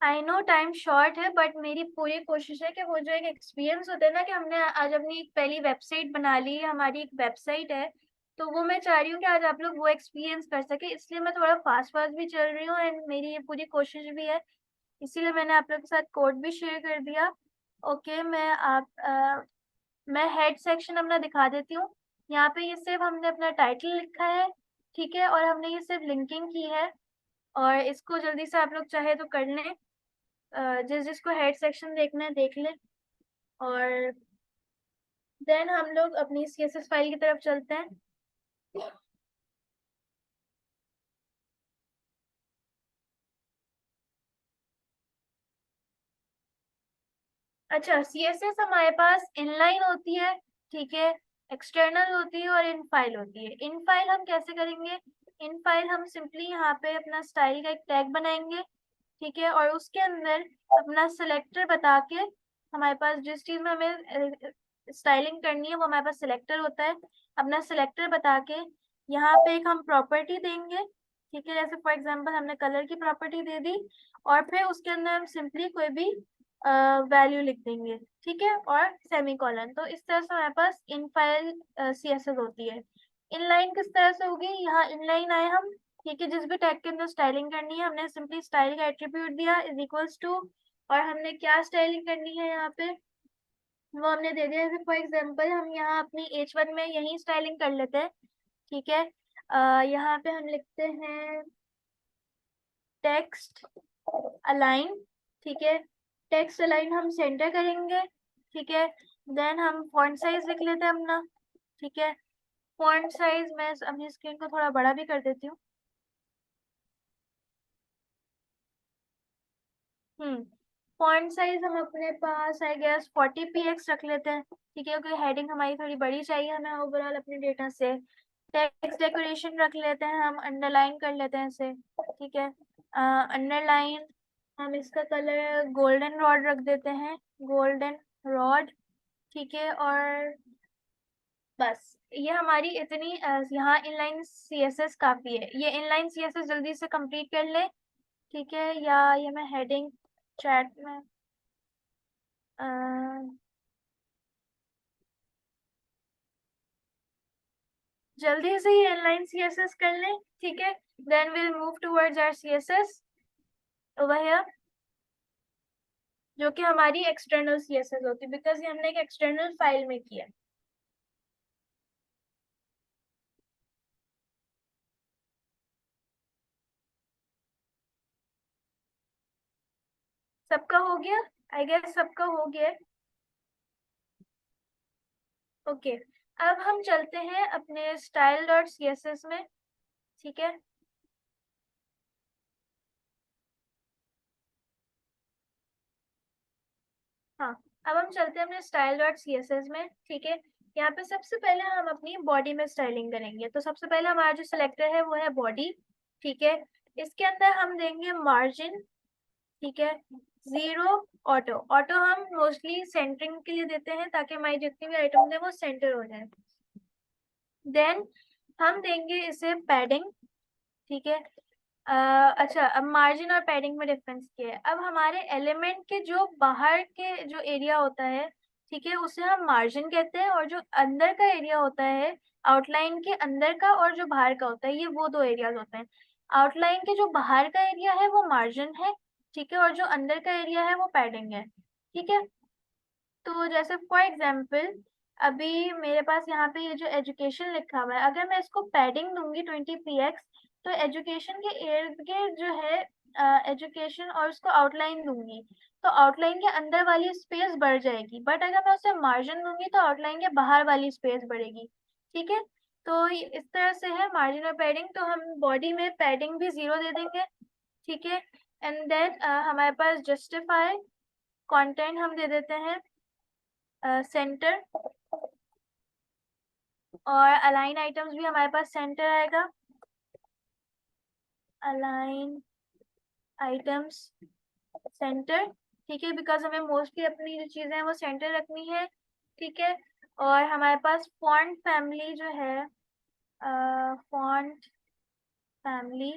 S1: I know time short है, बट मेरी पूरी कोशिश है कि वो जो एक एक्सपीरियंस होता है ना, कि हमने आज अपनी एक पहली वेबसाइट बना ली, हमारी एक वेबसाइट है, तो वो मैं चाह रही हूँ कि आज आप लोग वो एक्सपीरियंस कर सके, इसलिए मैं थोड़ा फास्ट फास्ट भी चल रही हूँ एंड मेरी ये पूरी कोशिश भी है, इसीलिए मैंने आप लोग के साथ कोड भी शेयर कर दिया। ओके, मैं हेड सेक्शन अपना दिखा देती हूँ। यहाँ पे ये सिर्फ हमने अपना टाइटल लिखा है, ठीक है, और हमने ये सिर्फ लिंकिंग की है, और इसको जल्दी से आप लोग चाहे तो कर लें, जिसको हेड सेक्शन देखना है देख लें। और देन हम लोग अपनी CSS फाइल की तरफ चलते हैं। अच्छा, CSS हमारे पास इनलाइन होती है, ठीक है, एक्सटर्नल होती है और इन फाइल होती है। इन फाइल हम कैसे करेंगे? इन फाइल हम सिंपली यहाँ पे अपना स्टाइल का एक टैग बनाएंगे, ठीक है, और उसके अंदर अपना सिलेक्टर बता के, हमारे पास जिस चीज में हमें स्टाइलिंग करनी है वो हमारे पास सिलेक्टर होता है, अपना सिलेक्टर बता के यहाँ पे एक हम प्रॉपर्टी देंगे, ठीक है, जैसे फॉर एग्जांपल हमने कलर की प्रॉपर्टी दे दी, और फिर उसके अंदर हम सिंपली कोई भी वैल्यू लिख देंगे, ठीक है, और सेमीकोलन। तो इस तरह से हमारे पास इन फाइल CSS होती है। इनलाइन किस तरह से होगी? यहाँ इनलाइन आए हम, ठीक है, जिस भी टैग के अंदर स्टाइलिंग करनी है हमने सिंपली स्टाइल का एट्रीब्यूट दिया इज इक्वल्स टू, और हमने क्या स्टाइलिंग करनी है यहाँ पे वो हमने दे दिया। जैसे फॉर एग्जांपल हम यहाँ अपनी H1 में यही स्टाइलिंग कर लेते हैं, ठीक है, यहाँ पे हम लिखते हैं टेक्स्ट अलाइन, ठीक है, टेक्स्ट अलाइन हम सेंटर करेंगे, ठीक है, देन हम फॉन्ट साइज लिख लेते हैं अपना, ठीक है, फॉन्ट साइज मैं अपनी स्क्रीन को थोड़ा बड़ा भी कर देती हूँ। फॉन्ट साइज हम अपने पास आई गेस 40px रख लेते हैं, ठीक है, क्योंकि हेडिंग हमारी थोड़ी बड़ी चाहिए हमें ओवरऑल अपने डेटा से। टेक्स्ट डेकोरेशन रख लेते हैं, हम अंडरलाइन कर लेते हैं इसे, ठीक है, अंडरलाइन हम इसका कलर गोल्डन रॉड रख देते हैं, गोल्डन रॉड, ठीक है, और बस ये हमारी इतनी यहाँ इनलाइन CSS काफी है। ये इनलाइन CSS जल्दी से कंप्लीट कर ले, ठीक है, या ये मैं हेडिंग चैट में जल्दी से ये इनलाइन CSS कर लें, ठीक है, then will move towards our CSS over here, जो कि हमारी एक्सटर्नल CSS होती है, बिकॉज ये हमने एक एक्सटर्नल फाइल में किया। सबका हो गया? आई गेस सबका हो गया। ओके, अब हम चलते हैं अपने style.css में, ठीक है, हाँ, अब हम चलते हैं अपने style.css में, ठीक है, यहाँ पे सबसे पहले हम अपनी बॉडी में स्टाइलिंग करेंगे। तो सबसे पहले हमारा जो सिलेक्टर है वो है बॉडी, ठीक है, इसके अंदर हम देंगे मार्जिन, ठीक है, 0 ऑटो। ऑटो हम मोस्टली सेंटरिंग के लिए देते हैं ताकि हमारी जितनी भी आइटम है वो सेंटर हो जाए। देन हम देंगे इसे पैडिंग, ठीक है, अच्छा, अब मार्जिन और पैडिंग में डिफरेंस क्या है? अब हमारे एलिमेंट के जो बाहर के जो एरिया होता है, ठीक है, उसे हम मार्जिन कहते हैं, और जो अंदर का एरिया होता है आउटलाइन के अंदर का और जो बाहर का होता है, ये वो दो एरियाज होते हैं। आउटलाइन के जो बाहर का एरिया है वो मार्जिन है, ठीक है, और जो अंदर का एरिया है वो पैडिंग है, ठीक है। तो जैसे फॉर एग्जाम्पल अभी मेरे पास यहाँ पे ये जो एजुकेशन लिखा हुआ है, अगर मैं इसको पैडिंग दूंगी 20px, तो एजुकेशन के इर्द गिर्द जो है एजुकेशन और उसको आउटलाइन दूंगी तो आउटलाइन के अंदर वाली स्पेस बढ़ जाएगी, बट अगर मैं उसे मार्जिन दूंगी तो आउटलाइन के बाहर वाली स्पेस बढ़ेगी, ठीक है। तो इस तरह से है मार्जिन और पैडिंग। तो हम बॉडी में पैडिंग भी 0 दे देंगे, ठीक है, एंड देन हमारे पास जस्टिफाई कंटेंट हम दे देते हैं सेंटर, और अलाइन आइटम्स भी हमारे पास सेंटर आएगा, अलाइन आइटम्स सेंटर, ठीक है, बिकॉज हमें मोस्टली अपनी जो चीजें हैं वो सेंटर रखनी है, ठीक है। और हमारे पास फॉन्ट फैमिली जो है, फॉन्ट फैमिली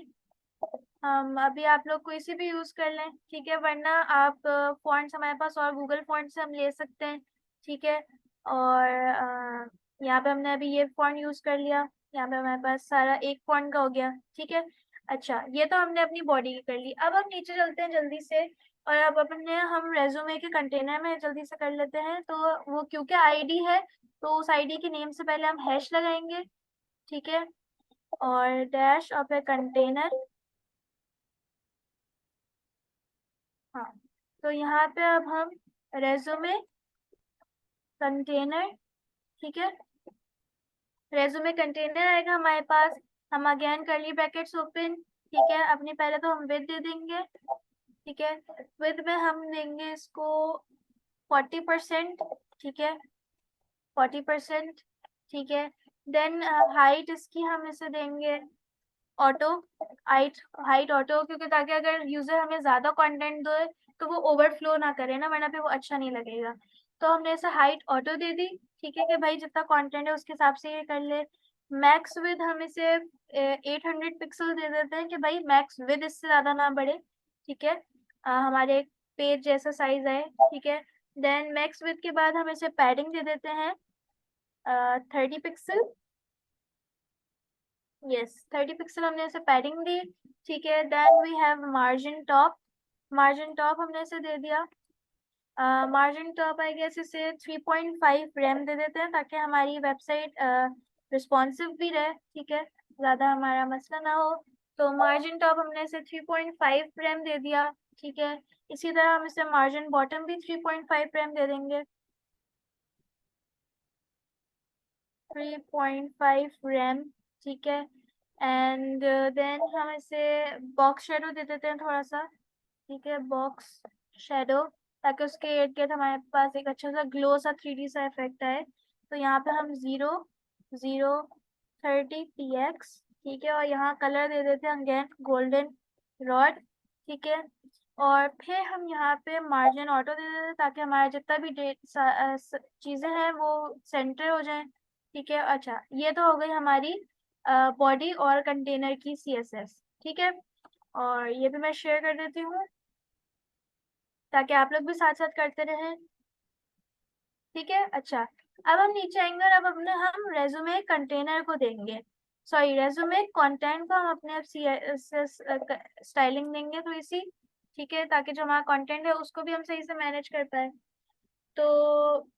S1: हम अभी आप लोग कोई सी भी यूज कर लें, ठीक है, वरना आप फॉन्ट्स हमारे पास और गूगल फॉन्ट से हम ले सकते हैं, ठीक है। और यहाँ पे हमने अभी ये फॉन्ट यूज कर लिया, यहाँ पे हमारे पास सारा एक फॉन्ट का हो गया, ठीक है। अच्छा, ये तो हमने अपनी बॉडी की कर ली। अब हम नीचे चलते हैं जल्दी से, और अब अपने हम रेज्यूमे के कंटेनर में जल्दी से कर लेते हैं। तो वो क्योंकि आईडी है, तो उस आईडी के नेम से पहले हम हैश लगाएंगे, ठीक है, और डैश और फिर कंटेनर। हाँ, तो यहाँ पे अब हम रेज्यूमे कंटेनर, ठीक है, रेज्यूमे कंटेनर आएगा हमारे पास। हम अगेन करली ब्रैकेट्स ओपन, ठीक है। अपनी पहले तो हम विद दे देंगे, ठीक है। विद में हम देंगे इसको 40%, ठीक है, 40%, ठीक है। देन हाइट इसकी हम इसे देंगे ऑटो, हाइट हाइट ऑटो, क्योंकि ताकि अगर यूजर हमें ज्यादा कंटेंट दे तो वो ओवरफ्लो ना करे ना, वरना फिर वो अच्छा नहीं लगेगा। तो हमने इसे हाइट ऑटो दे दी, ठीक है, कि भाई जितना कंटेंट है उसके हिसाब से ये कर ले। मैक्स विद हम इसे 800 पिक्सल दे देते हैं कि भाई मैक्स विद इससे ज्यादा ना बढ़े, ठीक है, हमारे पेज जैसा साइज है, ठीक है। देन मैक्स विद के बाद हम इसे पैडिंग दे देते हैं 30 पिक्सल, यस 30 पिक्सल हमने इसे पैडिंग दी, ठीक है। Then we have margin top, margin top हमने इसे दे दिया। मार्जिन टॉप आई गेस इसे 3.5 रैम दे देते हैं, ताकि हमारी वेबसाइट रिस्पॉन्सिव भी रहे, ठीक है, ज़्यादा हमारा मसला ना हो। तो मार्जिन टॉप हमने इसे 3.5 रैम दे दिया, ठीक है। इसी तरह हम इसे मार्जिन बॉटम भी 3.5 रैम दे देंगे, 3.5 रैम, ठीक है। एंड देन हम इसे बॉक्स शेडो दे देते हैं थोड़ा सा, ठीक है, बॉक्स शेडो, ताकि उसके इर्द गिर्द हमारे पास एक अच्छा सा ग्लो सा 3D सा इफेक्ट आए। तो यहाँ पे हम 0 0 30 px, ठीक है, और यहाँ कलर दे देते हैं अगेन गोल्डन रॉड, ठीक है। और फिर हम यहाँ पे मार्जिन ऑटो दे देते हैं, ताकि हमारा जितना भी चीजें हैं वो सेंटर हो जाए, ठीक है। अच्छा, ये तो हो गई हमारी बॉडी और कंटेनर की CSS, ठीक है। और ये भी मैं शेयर कर देती हूँ, ताकि आप लोग भी साथ साथ करते रहें, ठीक है। अच्छा, अब हम नीचे आएंगे और अब अपने हम रेज्यूमे कंटेनर को देंगे, सॉरी रेज्यूमे कंटेंट को हम अपने CSS स्टाइलिंग देंगे थोड़ी सी, ठीक है, ताकि जो हमारा कंटेंट है उसको भी हम सही से मैनेज कर पाए। तो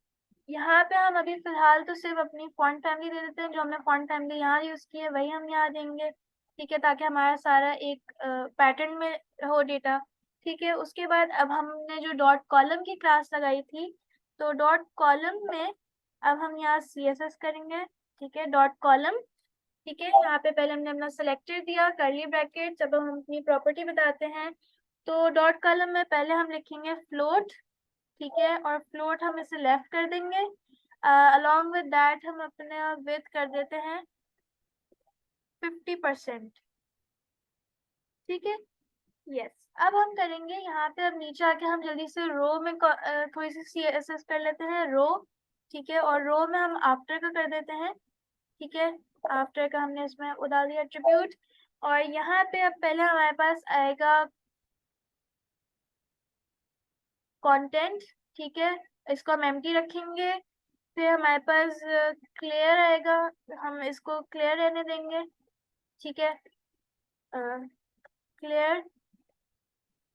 S1: यहाँ पे हम अभी फिलहाल तो सिर्फ अपनी फॉन्ट फैमिली दे देते हैं, जो हमने फॉन्ट फैमिली यहाँ यूज की है वही हम यहाँ देंगे, ठीक है, ताकि हमारा सारा एक पैटर्न में हो डेटा, ठीक है। उसके बाद अब हमने जो डॉट कॉलम की क्लास लगाई थी, तो डॉट कॉलम में अब हम यहाँ CSS करेंगे, ठीक है, डॉट कॉलम, ठीक है। यहाँ पे पहले हमने अपना सेलेक्टेड दिया करली ब्रैकेट, जब हम अपनी प्रॉपर्टी बताते हैं तो डॉट कॉलम में पहले हम लिखेंगे फ्लोट, ठीक है, और फ्लोट हम इसे लेफ्ट कर देंगे। अलॉन्ग विद दैट हम अपने विड्थ कर देते हैं 50%, ठीक है, यस। अब हम करेंगे यहाँ पे, अब नीचे आके हम जल्दी से रो में थोड़ी सी CSS कर लेते हैं रो, ठीक है, और रो में हम आफ्टर का कर देते हैं, ठीक है। आफ्टर का हमने इसमें उड़ा दिया एट्रीब्यूट, और यहाँ पे अब पहले हमारे पास आएगा कंटेंट, ठीक है, इसको हम एम्प्टी रखेंगे। फिर हमारे पास क्लियर आएगा, हम इसको क्लियर रहने देंगे, ठीक है, क्लियर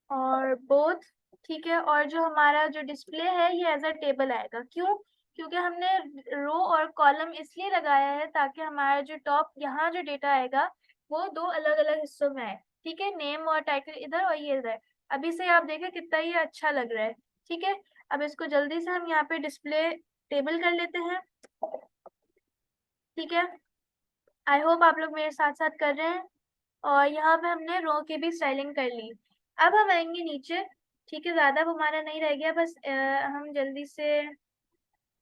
S1: और बोथ, ठीक है। और जो हमारा जो डिस्प्ले है ये एज अ टेबल आएगा, क्यों? क्योंकि हमने रो और कॉलम इसलिए लगाया है ताकि हमारा जो टॉप यहाँ जो डेटा आएगा वो दो अलग अलग हिस्सों में आए, ठीक है, नेम और टाइटल इधर और ये इधर। अभी से आप देखें कितना ये अच्छा लग रहा है, ठीक है। अब इसको जल्दी से हम यहाँ पे डिस्प्ले टेबल कर लेते हैं, ठीक है। आई होप आप लोग मेरे साथ साथ कर रहे हैं। और यहाँ पे हमने रो की भी स्टाइलिंग कर ली। अब हम आएंगे नीचे, ठीक है, ज्यादा अब हमारा नहीं रह गया, बस हम जल्दी से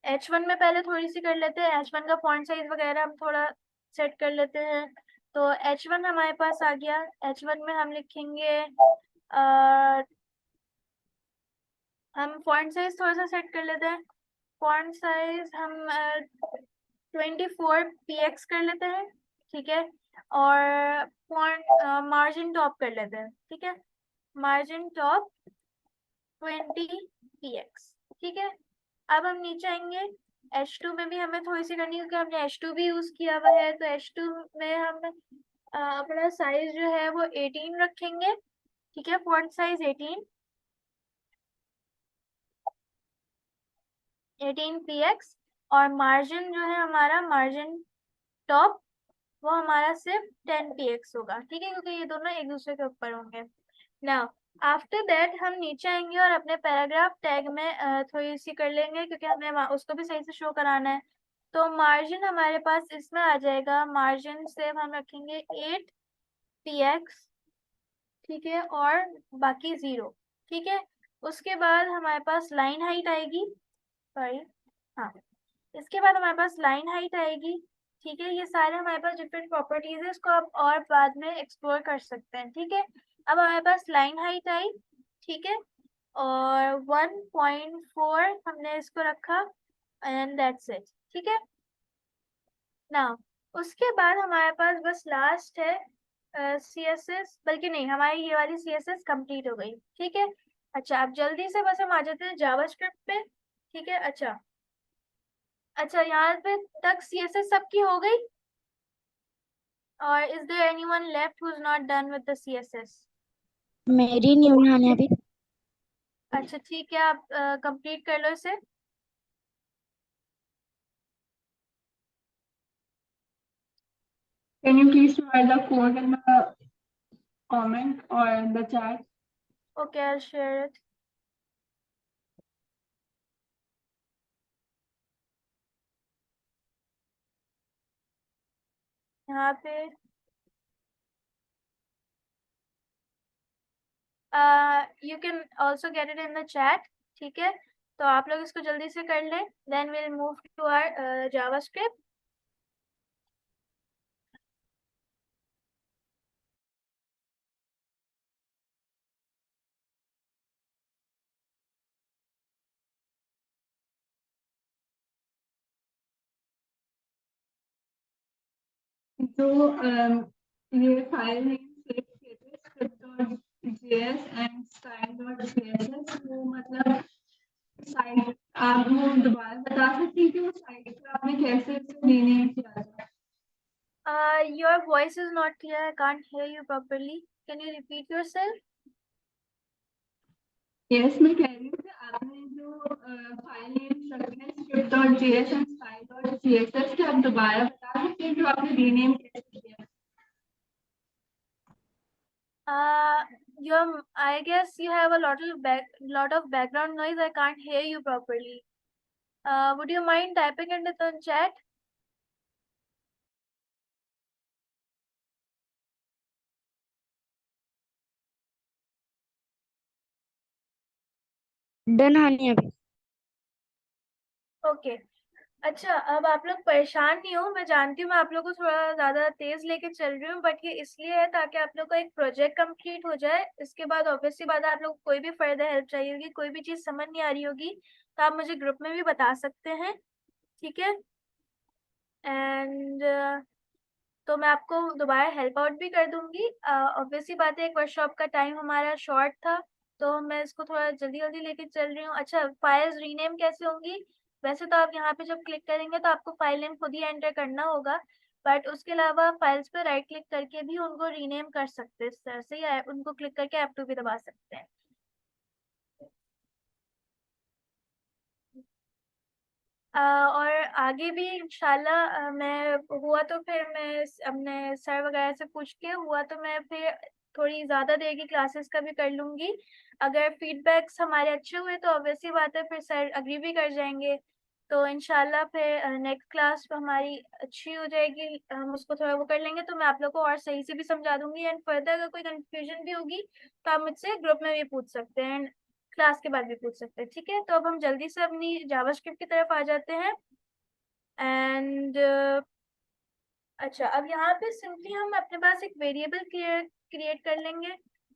S1: H1 में पहले थोड़ी सी कर लेते हैं, H1 का फॉन्ट साइज वगैरह हम थोड़ा सेट कर लेते हैं। तो H1 हमारे पास आ गया, H1 में हम लिखेंगे हम फॉन्ट साइज थोड़ा सा सेट कर लेते हैं, फॉन्ट साइज हम 24 px कर लेते हैं, ठीक है। और फॉन्ट मार्जिन टॉप कर लेते हैं, ठीक है, मार्जिन टॉप 20 px, ठीक है। अब हम नीचे आएंगे, H2 में भी हमें थोड़ी सी करनी है क्योंकि हमने H2 भी यूज किया हुआ है, तो H2 में हम अपना साइज जो है वो 18 रखेंगे, ठीक है, फॉन्ट साइज 18 px, और मार्जिन जो है हमारा मार्जिन टॉप वो हमारा सिर्फ 10 px होगा, ठीक है, क्योंकि ये दोनों एक दूसरे के ऊपर होंगे। नाउ आफ्टर दैट हम नीचे आएंगे और अपने पैराग्राफ टैग में थोड़ी सी कर लेंगे क्योंकि हमें उसको भी सही से शो कराना है। तो मार्जिन हमारे पास इसमें आ जाएगा, मार्जिन से हम रखेंगे 8 px, ठीक है, और बाकी 0, ठीक है। उसके बाद हमारे पास लाइन हाइट आएगी, सॉरी, हाँ, इसके बाद हमारे पास लाइन हाइट आएगी, ठीक है। ये सारे हमारे पास डिफरेंट प्रॉपर्टीज है, इसको आप और बाद में एक्सप्लोर कर सकते हैं, ठीक है। अब हमारे पास लाइन हाइट आई, ठीक है, और 1.4 हमने इसको रखा, एंड दैट्स इट, ठीक है ना। उसके बाद हमारे पास बस लास्ट है CSS, बल्कि नहीं, हमारी ये वाली CSS कंप्लीट हो गई, ठीक है। अच्छा, अब जल्दी से बस हम आ जाते हैं जावास्क्रिप्ट पे, ठीक है। अच्छा अच्छा, यहाँ पे तक CSS सबकी हो गई, और is there anyone left who is not done with the CSS?
S5: मेरी नहीं हुई आने अभी।
S1: अच्छा ठीक है, आप कंप्लीट कर लो इसे।
S6: Can you please provide the code in the comment or in the chat?
S1: Okay, I will share it. यहाँ पे you can also get it in the chat, ठीक है। तो आप लोग इसको जल्दी से कर लें, then will move to our JavaScript.
S6: जो ये फाइल है script.js and style.css, वो मतलब साइट आप वो दोबारा बता सकती हैं कि वो साइट पे आपने कैसे उसको रीनेम किया था?
S1: Your voice is not clear, I can't hear you properly, can you repeat yourself?
S6: Yes, मैं कह रही हूँ कि आपने जो फाइल नेम रखे हैं script.js and style.css, क्या आप दोबारा बता सकते हैं जो आपने रीनेम कैसे किया?
S1: I guess you have a lot of background noise. I can't hear you properly. Would you mind typing it in the chat?
S5: Done हानि अभी।
S1: ओके अच्छा, अब आप लोग परेशान नहीं हो, मैं जानती हूँ मैं आप लोगों को थोड़ा ज्यादा तेज लेके चल रही हूँ, बट ये इसलिए है ताकि आप लोग का एक प्रोजेक्ट कंप्लीट हो जाए। इसके बाद ऑब्वियसली बात है, आप लोग को कोई भी फर्दर हेल्प चाहिए होगी, कोई भी चीज समझ नहीं आ रही होगी, तो आप मुझे ग्रुप में भी बता सकते हैं, ठीक है। एंड तो मैं आपको दोबारा हेल्प आउट भी कर दूंगी। ऑब्वियसली बात है, एक वर्कशॉप का टाइम हमारा शॉर्ट था, तो मैं इसको थोड़ा जल्दी जल्दी लेके चल रही हूँ। अच्छा, फाइल्स रीनेम कैसे होंगी? वैसे तो आप यहाँ पे जब क्लिक करेंगे तो आपको फाइल नेम खुद ही एंटर करना होगा, बट उसके अलावा फाइल्स पे राइट क्लिक करके भी उनको रीनेम कर सकते हैं इस तरह से, या उनको क्लिक करके F2 भी दबा सकते हैं। और आगे भी इंशाल्लाह मैं हुआ तो फिर मैं अपने सर वगैरह से पूछ के हुआ तो मैं फिर थोड़ी ज़्यादा देर की क्लासेस का भी कर लूँगी। अगर फीडबैक्स हमारे अच्छे हुए तो ऑब्वियसली बात है फिर सर अग्री भी कर जाएंगे, तो इंशाल्लाह फिर नेक्स्ट क्लास हमारी अच्छी हो जाएगी, हम उसको थोड़ा वो कर लेंगे, तो मैं आप लोग को और सही से भी समझा दूंगी। एंड फर्दर अगर कोई कंफ्यूजन भी होगी तो आप मुझसे ग्रुप में भी पूछ सकते हैं, क्लास के बाद भी पूछ सकते हैं, ठीक है। तो अब हम जल्दी से अपनी जावास्क्रिप्ट की तरफ आ जाते हैं। एंड अच्छा, अब यहाँ पे सिंपली हम अपने पास एक वेरिएबल क्रिएट कर लेंगे,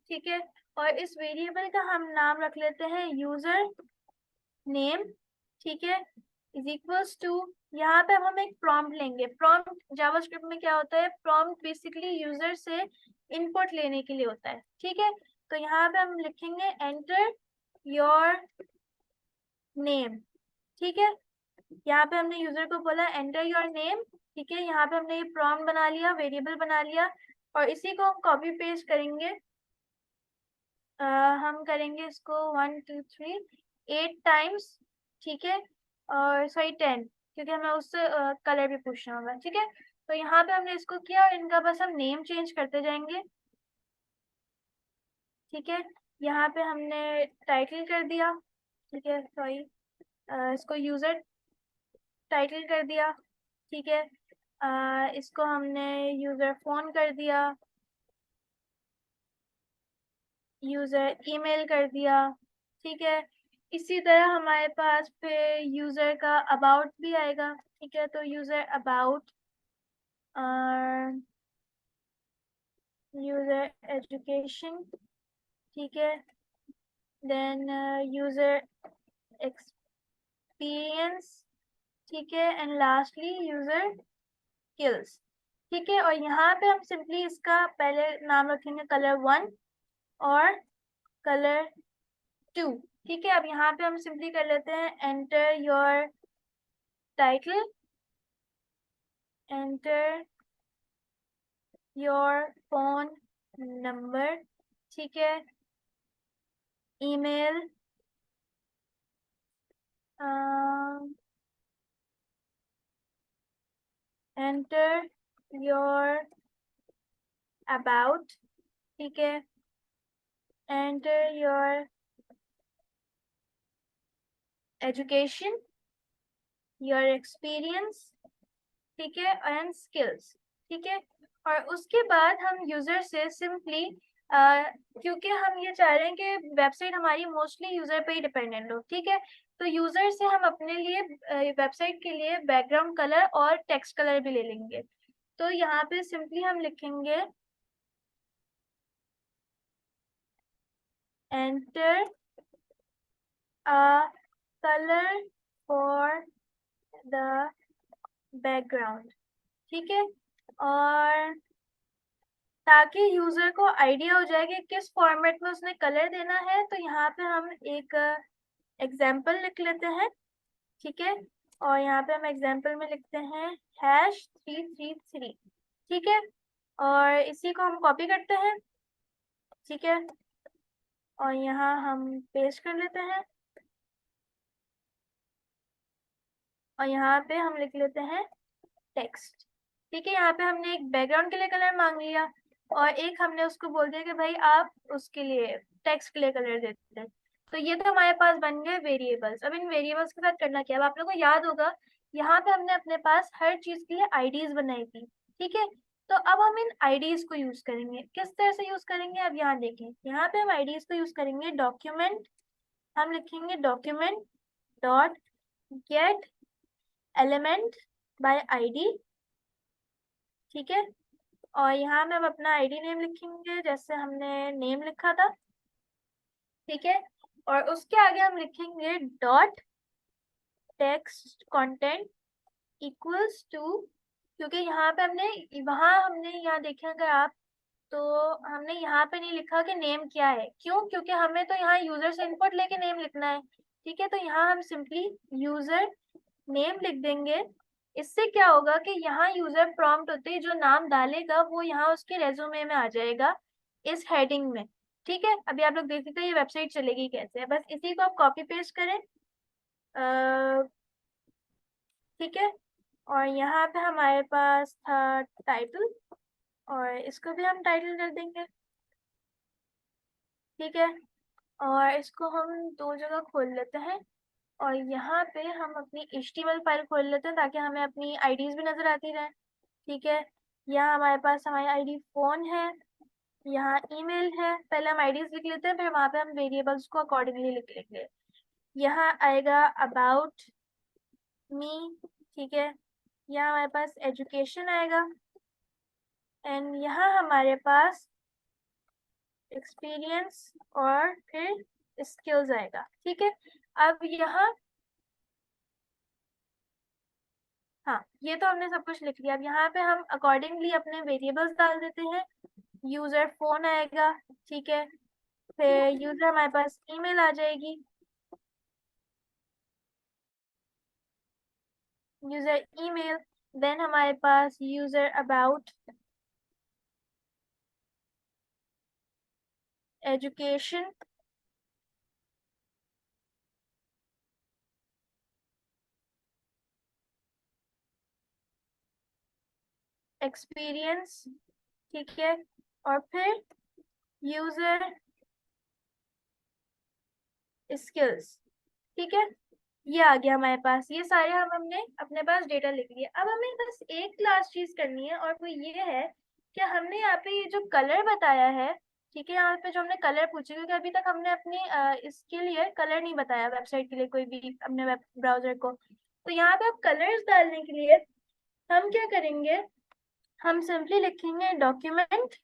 S1: ठीक है, और इस वेरिएबल का हम नाम रख लेते हैं यूजर नेम, ठीक है, इज इक्वल्स टू, यहाँ पे हम एक प्रॉम्प्ट लेंगे। प्रॉम्प्ट जावास्क्रिप्ट में क्या होता है? प्रॉम्प्ट बेसिकली यूजर से इनपुट लेने के लिए होता है, ठीक है। तो यहाँ पे हम लिखेंगे एंटर योर नेम, ठीक है। यहाँ पे हमने यूजर को बोला एंटर योर नेम, ठीक है। यहाँ पे हमने ये प्रॉम्प्ट बना लिया, वेरिएबल बना लिया, और इसी को हम कॉपी पेस्ट करेंगे। हम करेंगे इसको 1 2 3 8 टाइम्स, ठीक है, और सॉरी 10, क्योंकि हमें उससे कलर भी पूछना होगा, ठीक है। तो यहाँ पे हमने इसको किया और इनका बस हम नेम चेंज करते जाएंगे, ठीक है। यहाँ पे हमने टाइटल कर दिया, ठीक है, सॉरी इसको यूजर टाइटल कर दिया, ठीक है। इसको हमने यूजर फोन कर दिया, यूजर ईमेल कर दिया, ठीक है। इसी तरह हमारे पास फिर यूजर का अबाउट भी आएगा, ठीक है। तो यूजर अबाउट, यूजर एजुकेशन, ठीक है, देन यूजर एक्सपीरियंस, ठीक है, एंड लास्टली यूजर स्किल्स, ठीक है। और यहाँ पे हम सिंपली इसका पहले नाम रखेंगे कलर 1 और कलर 2, ठीक है। अब यहाँ पे हम सिंपली कर लेते हैं enter your title, enter your phone number, ठीक है, ईमेल, एंटर योर अबाउट, ठीक है, enter your education, your experience, ठीक है, एंड स्किल्स, ठीक है। और उसके बाद हम यूजर से सिंपली क्योंकि हम ये चाह रहे हैं कि वेबसाइट हमारी मोस्टली यूजर पे ही डिपेंडेंट हो, ठीक है। तो यूजर से हम अपने लिए वेबसाइट के लिए बैकग्राउंड कलर और टेक्स्ट कलर भी ले लेंगे। तो यहाँ पे सिंपली हम लिखेंगे enter colour for the background, ठीक है। और ताकि यूजर को आइडिया हो जाए कि किस फॉर्मेट में उसने कलर देना है, तो यहाँ पे हम एक एग्जाम्पल लिख लेते हैं, ठीक है। और यहाँ पे हम एग्जाम्पल में लिखते हैं #333, ठीक है। और इसी को हम कॉपी करते हैं, ठीक है, और यहाँ हम पेस्ट कर लेते हैं, और यहाँ पे हम लिख लेते हैं टेक्स्ट, ठीक है। यहाँ पे हमने एक बैकग्राउंड के लिए कलर मांग लिया और एक हमने उसको बोल दिया कि भाई आप उसके लिए टेक्स्ट के लिए कलर देते हैं। तो ये तो हमारे पास बन गए वेरिएबल्स। अब इन वेरिएबल्स के साथ करना क्या है, अब आप लोगों को याद होगा यहाँ पे हमने अपने पास हर चीज के लिए आईडीज बनाई थी, ठीक है। तो अब हम इन आईडीज को यूज करेंगे, किस तरह से यूज करेंगे अब यहाँ देखें। यहाँ पे हम आईडीज को यूज करेंगे डॉक्यूमेंट, हम लिखेंगे document dot gate element by ID, ठीक है। और यहाँ में हम अपना आईडी नेम लिखेंगे जैसे हमने नेम लिखा था, ठीक है। और उसके आगे हम लिखेंगे dot text content equals to, क्योंकि यहाँ पे हमने यहाँ देखें अगर आप, तो हमने यहाँ पे नहीं लिखा कि नेम क्या है, क्यों, क्योंकि हमें तो यहाँ यूजर से इनपुट लेके नेम लिखना है, ठीक है। तो यहाँ हम सिंपली यूजर नेम लिख देंगे। इससे क्या होगा कि यहाँ यूजर प्रॉम्प्ट होते ही जो नाम डालेगा वो यहाँ उसके रेज्यूमे में आ जाएगा इस हेडिंग में, ठीक है। अभी आप लोग देख सकते हैं ये वेबसाइट चलेगी कैसे, बस इसी को आप कॉपी पेस्ट करें, ठीक है। और यहाँ पे हमारे पास था टाइटल, और इसको भी हम टाइटल कर देंगे, ठीक है। और इसको हम दो जगह खोल लेते हैं, और यहाँ पे हम अपनी HTML फाइल खोल लेते हैं ताकि हमें अपनी आईडीज भी नजर आती रहे, ठीक है। यहाँ हमारे पास हमारी आईडी फोन है, यहाँ ईमेल है, पहले हम आईडीज लिख लेते हैं फिर वहाँ पे हम वेरिएबल्स को अकॉर्डिंगली लिख लेंगे। यहाँ आएगा अबाउट मी, ठीक है। यहाँ हमारे पास एजुकेशन आएगा, एंड यहाँ हमारे पास एक्सपीरियंस और फिर स्किल्स आएगा, ठीक है। अब यहाँ हाँ, ये तो हमने सब कुछ लिख लिया। अब यहाँ पे हम अकॉर्डिंगली अपने वेरिएबल्स डाल देते हैं। यूजर फोन आएगा, ठीक है, फिर यूजर हमारे पास ईमेल आ जाएगी, यूजर ईमेल, देन हमारे पास यूजर अबाउट, एजुकेशन, एक्सपीरियंस, ठीक है, और फिर यूजर स्किल्स, ठीक है। ये आ गया हमारे पास, ये सारे हमने अपने पास डेटा लिख लिया। अब हमें बस एक क्लास चीज करनी है, और वो ये है कि हमने यहाँ पे ये जो कलर बताया है, ठीक है, यहाँ पे जो हमने कलर पूछे, क्योंकि अभी तक हमने अपने इसके लिए कलर नहीं बताया वेबसाइट के लिए, कोई भी अपने वेब ब्राउजर को। तो यहाँ पे अब कलर्स डालने के लिए हम क्या करेंगे, हम सिंपली लिखेंगे डॉक्यूमेंट,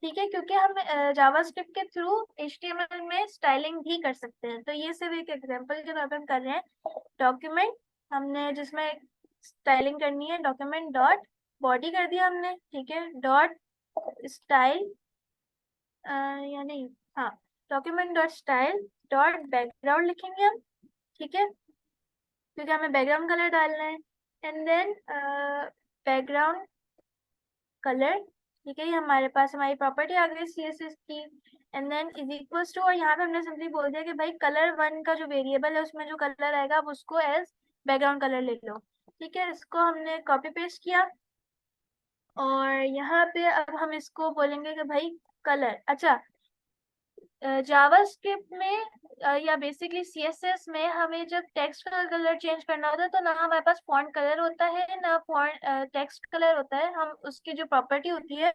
S1: ठीक है, क्योंकि हम जावास्क्रिप्ट के थ्रू HTML में स्टाइलिंग भी कर सकते हैं। तो ये सिर्फ एक एग्जांपल के तौर पे हम कर रहे हैं। डॉक्यूमेंट हमने जिसमें स्टाइलिंग करनी है, डॉक्यूमेंट डॉट बॉडी कर दिया हमने, ठीक है, डॉट स्टाइल या नहीं, हाँ, document dot style dot background लिखेंगे हम, ठीक है, क्योंकि हमें बैकग्राउंड कलर डालना है। एंड देन बैकग्राउंड कलर, ठीक है, ये हमारे पास हमारी प्रॉपर्टी आ गई CSS की। And then is equals to, और यहाँ पे हमने सिंपली बोल दिया कि भाई कलर 1 का जो वेरिएबल है उसमें जो कलर आएगा आप उसको एज बैकग्राउंड कलर ले लो, ठीक है। इसको हमने कॉपी पेस्ट किया, और यहाँ पे अब हम इसको बोलेंगे कि भाई कलर, अच्छा, जावास्क्रिप्ट में या बेसिकली CSS में हमें जब टेक्स्ट का कलर चेंज करना होता है तो ना हमारे पास फॉन्ट कलर होता है ना फॉन्ट टेक्स्ट कलर होता है। हम उसकी जो प्रॉपर्टी होती है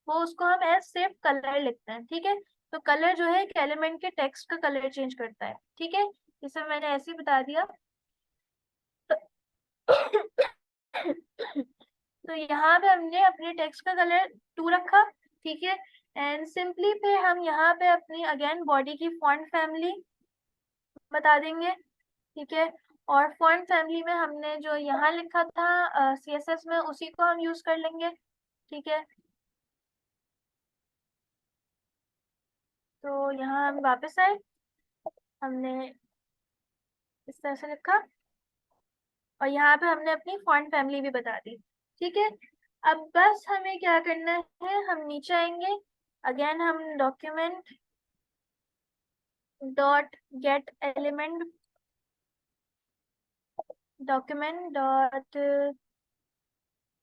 S1: वो उसको हम एज सिर्फ कलर लिखते हैं, ठीक है। तो कलर जो है एक एलिमेंट के टेक्स्ट का कलर चेंज करता है, ठीक है। इसे मैंने ऐसे ही बता दिया। तो यहाँ पे हमने अपने टेक्स्ट का कलर 2 रखा, ठीक है। एंड सिंपली फिर हम यहाँ पे अपनी अगेन बॉडी की फॉन्ट फैमिली बता देंगे, ठीक है। और फॉन्ट फैमिली में हमने जो यहाँ लिखा था CSS में उसी को हम यूज कर लेंगे, ठीक है। तो यहाँ हम वापस आए, हमने इस तरह से लिखा, और यहाँ पे हमने अपनी फॉन्ट फैमिली भी बता दी, ठीक है। अब बस हमें क्या करना है, हम नीचे आएंगे, अगेन हम document dot gate element, document dot,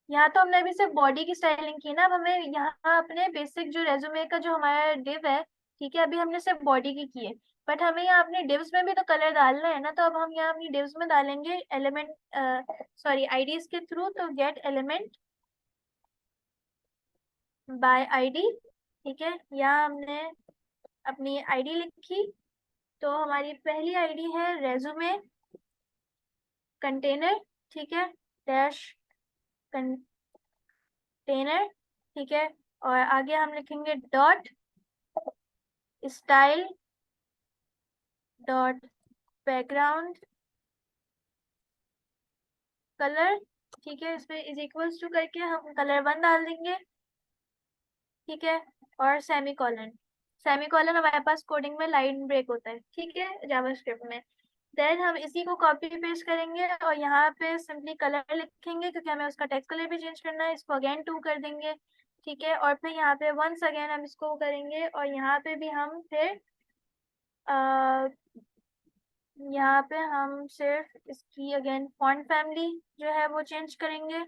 S1: यहाँ तो हमने अभी सिर्फ बॉडी की स्टाइलिंग की ना, अब हमें यहाँ अपने बेसिक जो रेज्यूमे का जो हमारा डिव है, ठीक है, अभी हमने सिर्फ बॉडी की है, बट हमें यहाँ अपने डिव्स में भी तो कलर डालना है ना। तो अब हम यहाँ अपनी डिव्स में डालेंगे एलिमेंट, सॉरी, आईडीज के थ्रू। तो गेट एलिमेंट बाय आईडी, ठीक है, यहाँ हमने अपनी आईडी लिखी। तो हमारी पहली आईडी है रेज्यूमे कंटेनर, ठीक है, डैश कंटेनर, ठीक है, और आगे हम लिखेंगे dot style dot background colour, ठीक है, इसमें इज इक्वल्स टू करके हम कलर 1 डाल देंगे, ठीक है, और सेमीकोलन। सेमीकोलन हमारे पास कोडिंग में लाइन ब्रेक होता है, ठीक है, जावास्क्रिप्ट में। देन हम इसी को कॉपी पेस्ट करेंगे और यहाँ पे सिंपली कलर लिखेंगे, क्योंकि हमें उसका टेक्स्ट कलर भी चेंज करना है। इसको अगेन 2 कर देंगे, ठीक है, और फिर यहाँ पे वंस अगेन हम इसको करेंगे, और यहाँ पे भी हम फिर यहाँ पे हम सिर्फ इसकी अगेन फॉन्ट फैमिली जो है वो चेंज करेंगे।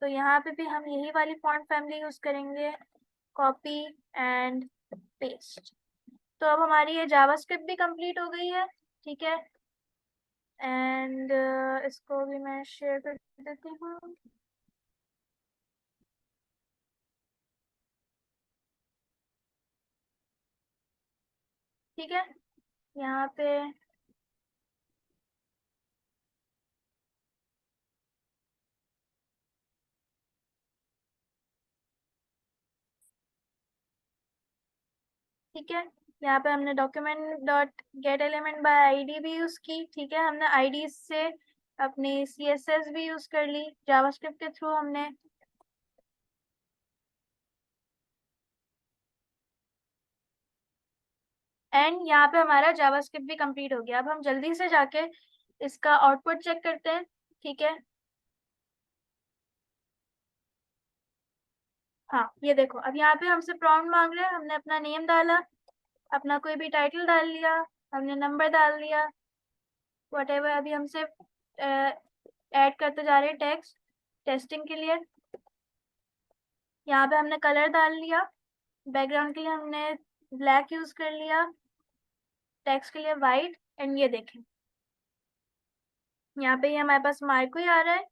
S1: तो यहाँ पे भी हम यही वाली फॉन्ट फैमिली यूज करेंगे, कॉपी एंड पेस्ट। तो अब हमारी ये जावास्क्रिप्ट भी कंप्लीट हो गई है, ठीक है। एंड इसको भी मैं शेयर कर देती हूँ। ठीक है, यहाँ पे ठीक है, यहाँ पे हमने document dot gate element by ID भी यूज की, ठीक है। हमने आईडी से अपनी CSS भी यूज कर ली जावास्क्रिप्ट के थ्रू हमने। एंड यहाँ पे हमारा जावास्क्रिप्ट भी कंप्लीट हो गया। अब हम जल्दी से जाके इसका आउटपुट चेक करते हैं। ठीक है। हाँ ये देखो, अब यहाँ पे हमसे प्रॉम्प्ट मांग रहे हैं, हमने अपना नेम डाला, अपना कोई भी टाइटल डाल लिया, हमने नंबर डाल लिया, वटेवर। अभी हमसे ऐड करते जा रहे हैं टेक्स्ट टेस्टिंग के लिए। यहाँ पे हमने कलर डाल लिया, बैकग्राउंड के लिए हमने ब्लैक यूज कर लिया, टेक्स्ट के लिए वाइट। एंड ये देखें, यहाँ पे ही हमारे पास मार्क ही आ रहा है।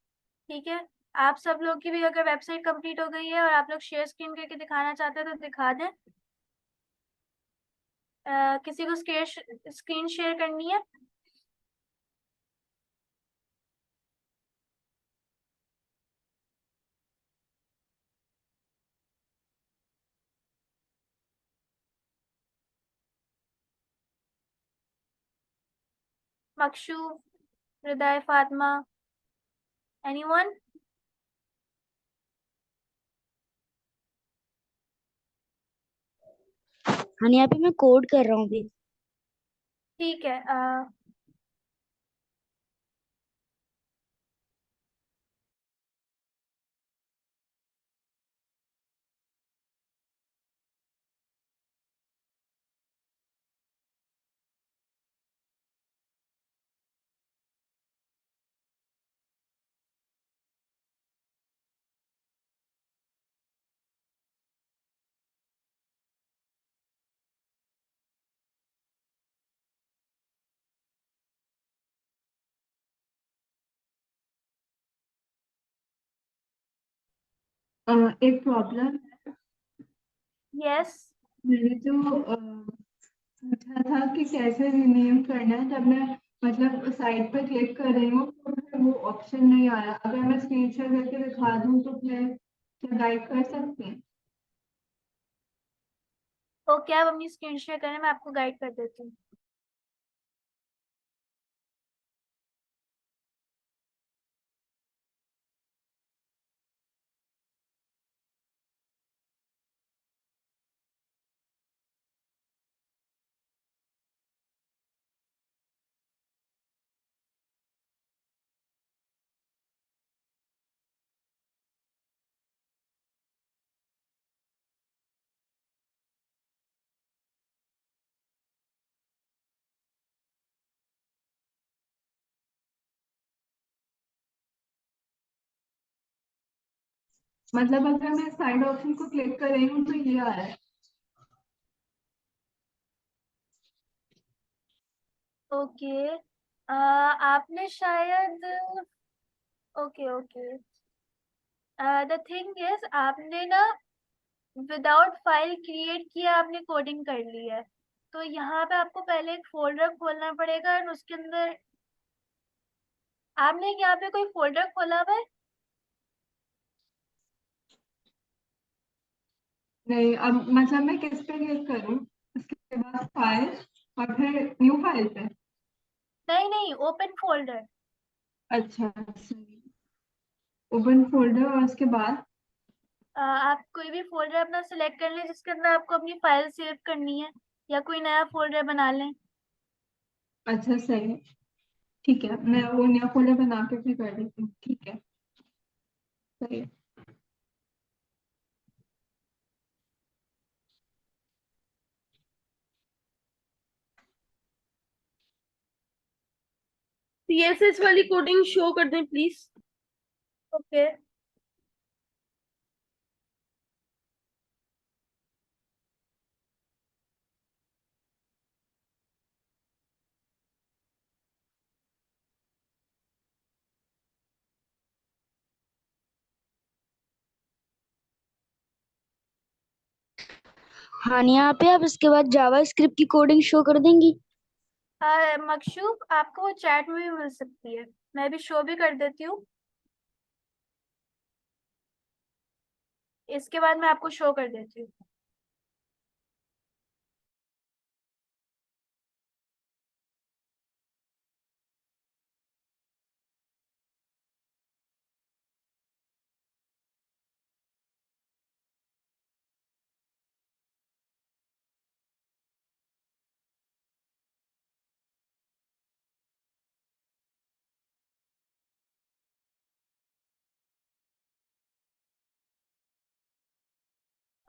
S1: ठीक है, आप सब लोग की भी अगर वेबसाइट कंप्लीट हो गई है और आप लोग शेयर स्क्रीन करके दिखाना चाहते हैं तो दिखा दें। किसी को स्क्रीन शेयर करनी है? मकशू, हृदय, फातिमा, एनीवन?
S5: हाँ, यहाँ पे मैं कोड कर रहा हूँ अभी।
S1: ठीक है।
S6: एक प्रॉब्लम,
S1: यस।
S6: मैंने जो पूछा था कि कैसे रिनेम करना है, जब मैं मतलब साइट पर क्लिक कर रही हूँ तो फिर वो ऑप्शन नहीं आ रहा। अगर मैं स्क्रीन शेयर करके दिखा दूँ तो फिर क्या गाइड कर सकते हैं?
S1: ओके, आप अपनी स्क्रीन शेयर करें, मैं आपको गाइड कर देती हूँ।
S6: मतलब अगर मैं साइड ऑप्शन को क्लिक कर रही हूँ तो ये आ रहा है।
S1: ओके, आपने शायद, okay okay, the thing is आपने ना विदाउट फाइल क्रिएट किया, आपने कोडिंग कर ली है। तो यहाँ पे आपको पहले एक फोल्डर खोलना पड़ेगा और उसके अंदर आपने यहाँ पे कोई फोल्डर खोला हुआ है?
S6: नहीं, अब मतलब मैं किस पे क्लिक करूँ? उसके बाद फाइल और फिर न्यू फाइल पे?
S1: नहीं नहीं, ओपन फोल्डर।
S6: अच्छा, ओपन फोल्डर और उसके बाद?
S1: आप कोई भी फोल्डर अपना सिलेक्ट कर लें जिसके अंदर आपको अपनी फाइल सेव करनी है, या कोई नया फोल्डर बना लें।
S6: अच्छा सही है, ठीक है, मैं वो नया फोल्डर बना के फिर कर देती हूँ। ठीक है, सही है।
S2: सीएसएस वाली कोडिंग शो कर दें प्लीज।
S1: ओके।
S5: हाँ, यहाँ पे आप इसके बाद जावा स्क्रिप्ट की कोडिंग शो कर देंगी।
S1: मकशूक, आपको वो चैट में भी मिल सकती है, मैं भी शो भी कर देती हूँ। इसके बाद मैं आपको शो कर देती हूँ।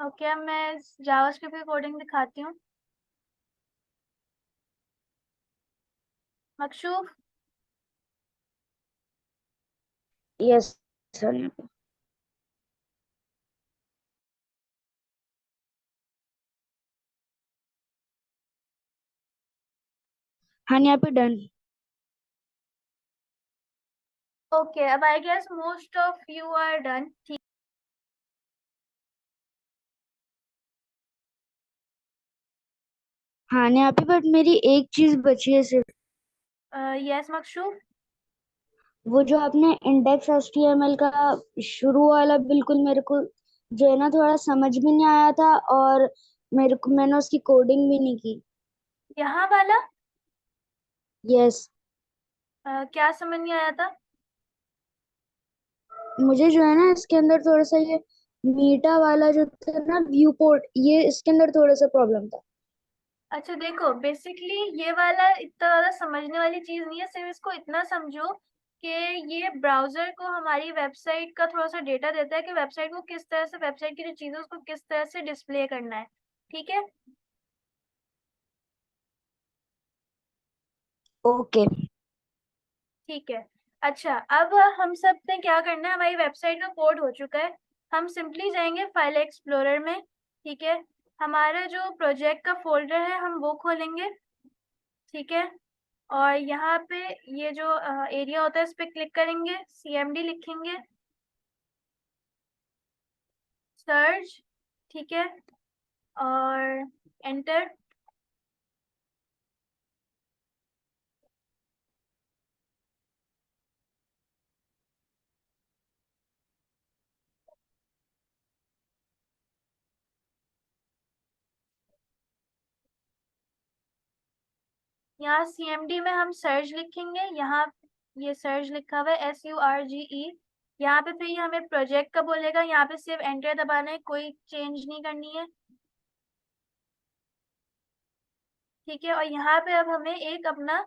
S1: ओके, अब मैं जावास्क्रिप्ट की कोडिंग दिखाती हूँ। Makshoof,
S5: yes sir. हाँ यहाँ पे डन।
S1: ओके, अब I guess most of you are done. ठीक।
S5: हाँ यहाँ पे बट मेरी एक चीज बची है सिर्फ।
S1: यस मकशूफ।
S5: वो जो आपने इंडेक्स एचटीएमएल का शुरू वाला बिल्कुल मेरे को जो है ना थोड़ा समझ भी नहीं आया था, और मैंने उसकी कोडिंग भी नहीं की।
S1: यहाँ वाला
S5: यस।
S1: क्या समझ नहीं आया था?
S5: मुझे जो है ना इसके अंदर थोड़ा सा ये मीटा वाला जो था ना व्यू पोर्ट, ये इसके अंदर थोड़ा सा प्रॉब्लम था।
S1: अच्छा देखो, बेसिकली ये वाला इतना ज्यादा समझने वाली चीज नहीं है, सिर्फ इसको इतना समझो कि ये ब्राउजर को हमारी वेबसाइट का थोड़ा सा डेटा देता है कि वेबसाइट को किस तरह से, वेबसाइट की जो चीजें उसको किस तरह से डिस्प्ले करना है। ठीक है।
S5: ओके।
S1: ठीक है। अच्छा, अब हम सब ने क्या करना है, हमारी वेबसाइट का कोड हो चुका है। हम सिंपली जाएंगे फाइल एक्सप्लोरर में। ठीक है। हमारा जो प्रोजेक्ट का फोल्डर है हम वो खोलेंगे। ठीक है। और यहाँ पे ये जो एरिया होता है इस पे क्लिक करेंगे, CMD लिखेंगे, सर्च। ठीक है। और एंटर। यहाँ CMD में हम सर्च लिखेंगे, यहाँ ये सर्च लिखा हुआ है SURGE। यहाँ पे फिर ये हमें प्रोजेक्ट का बोलेगा, यहाँ पे सिर्फ एंटर दबाना है, कोई चेंज नहीं करनी है। ठीक है। और यहाँ पे अब हमें एक अपना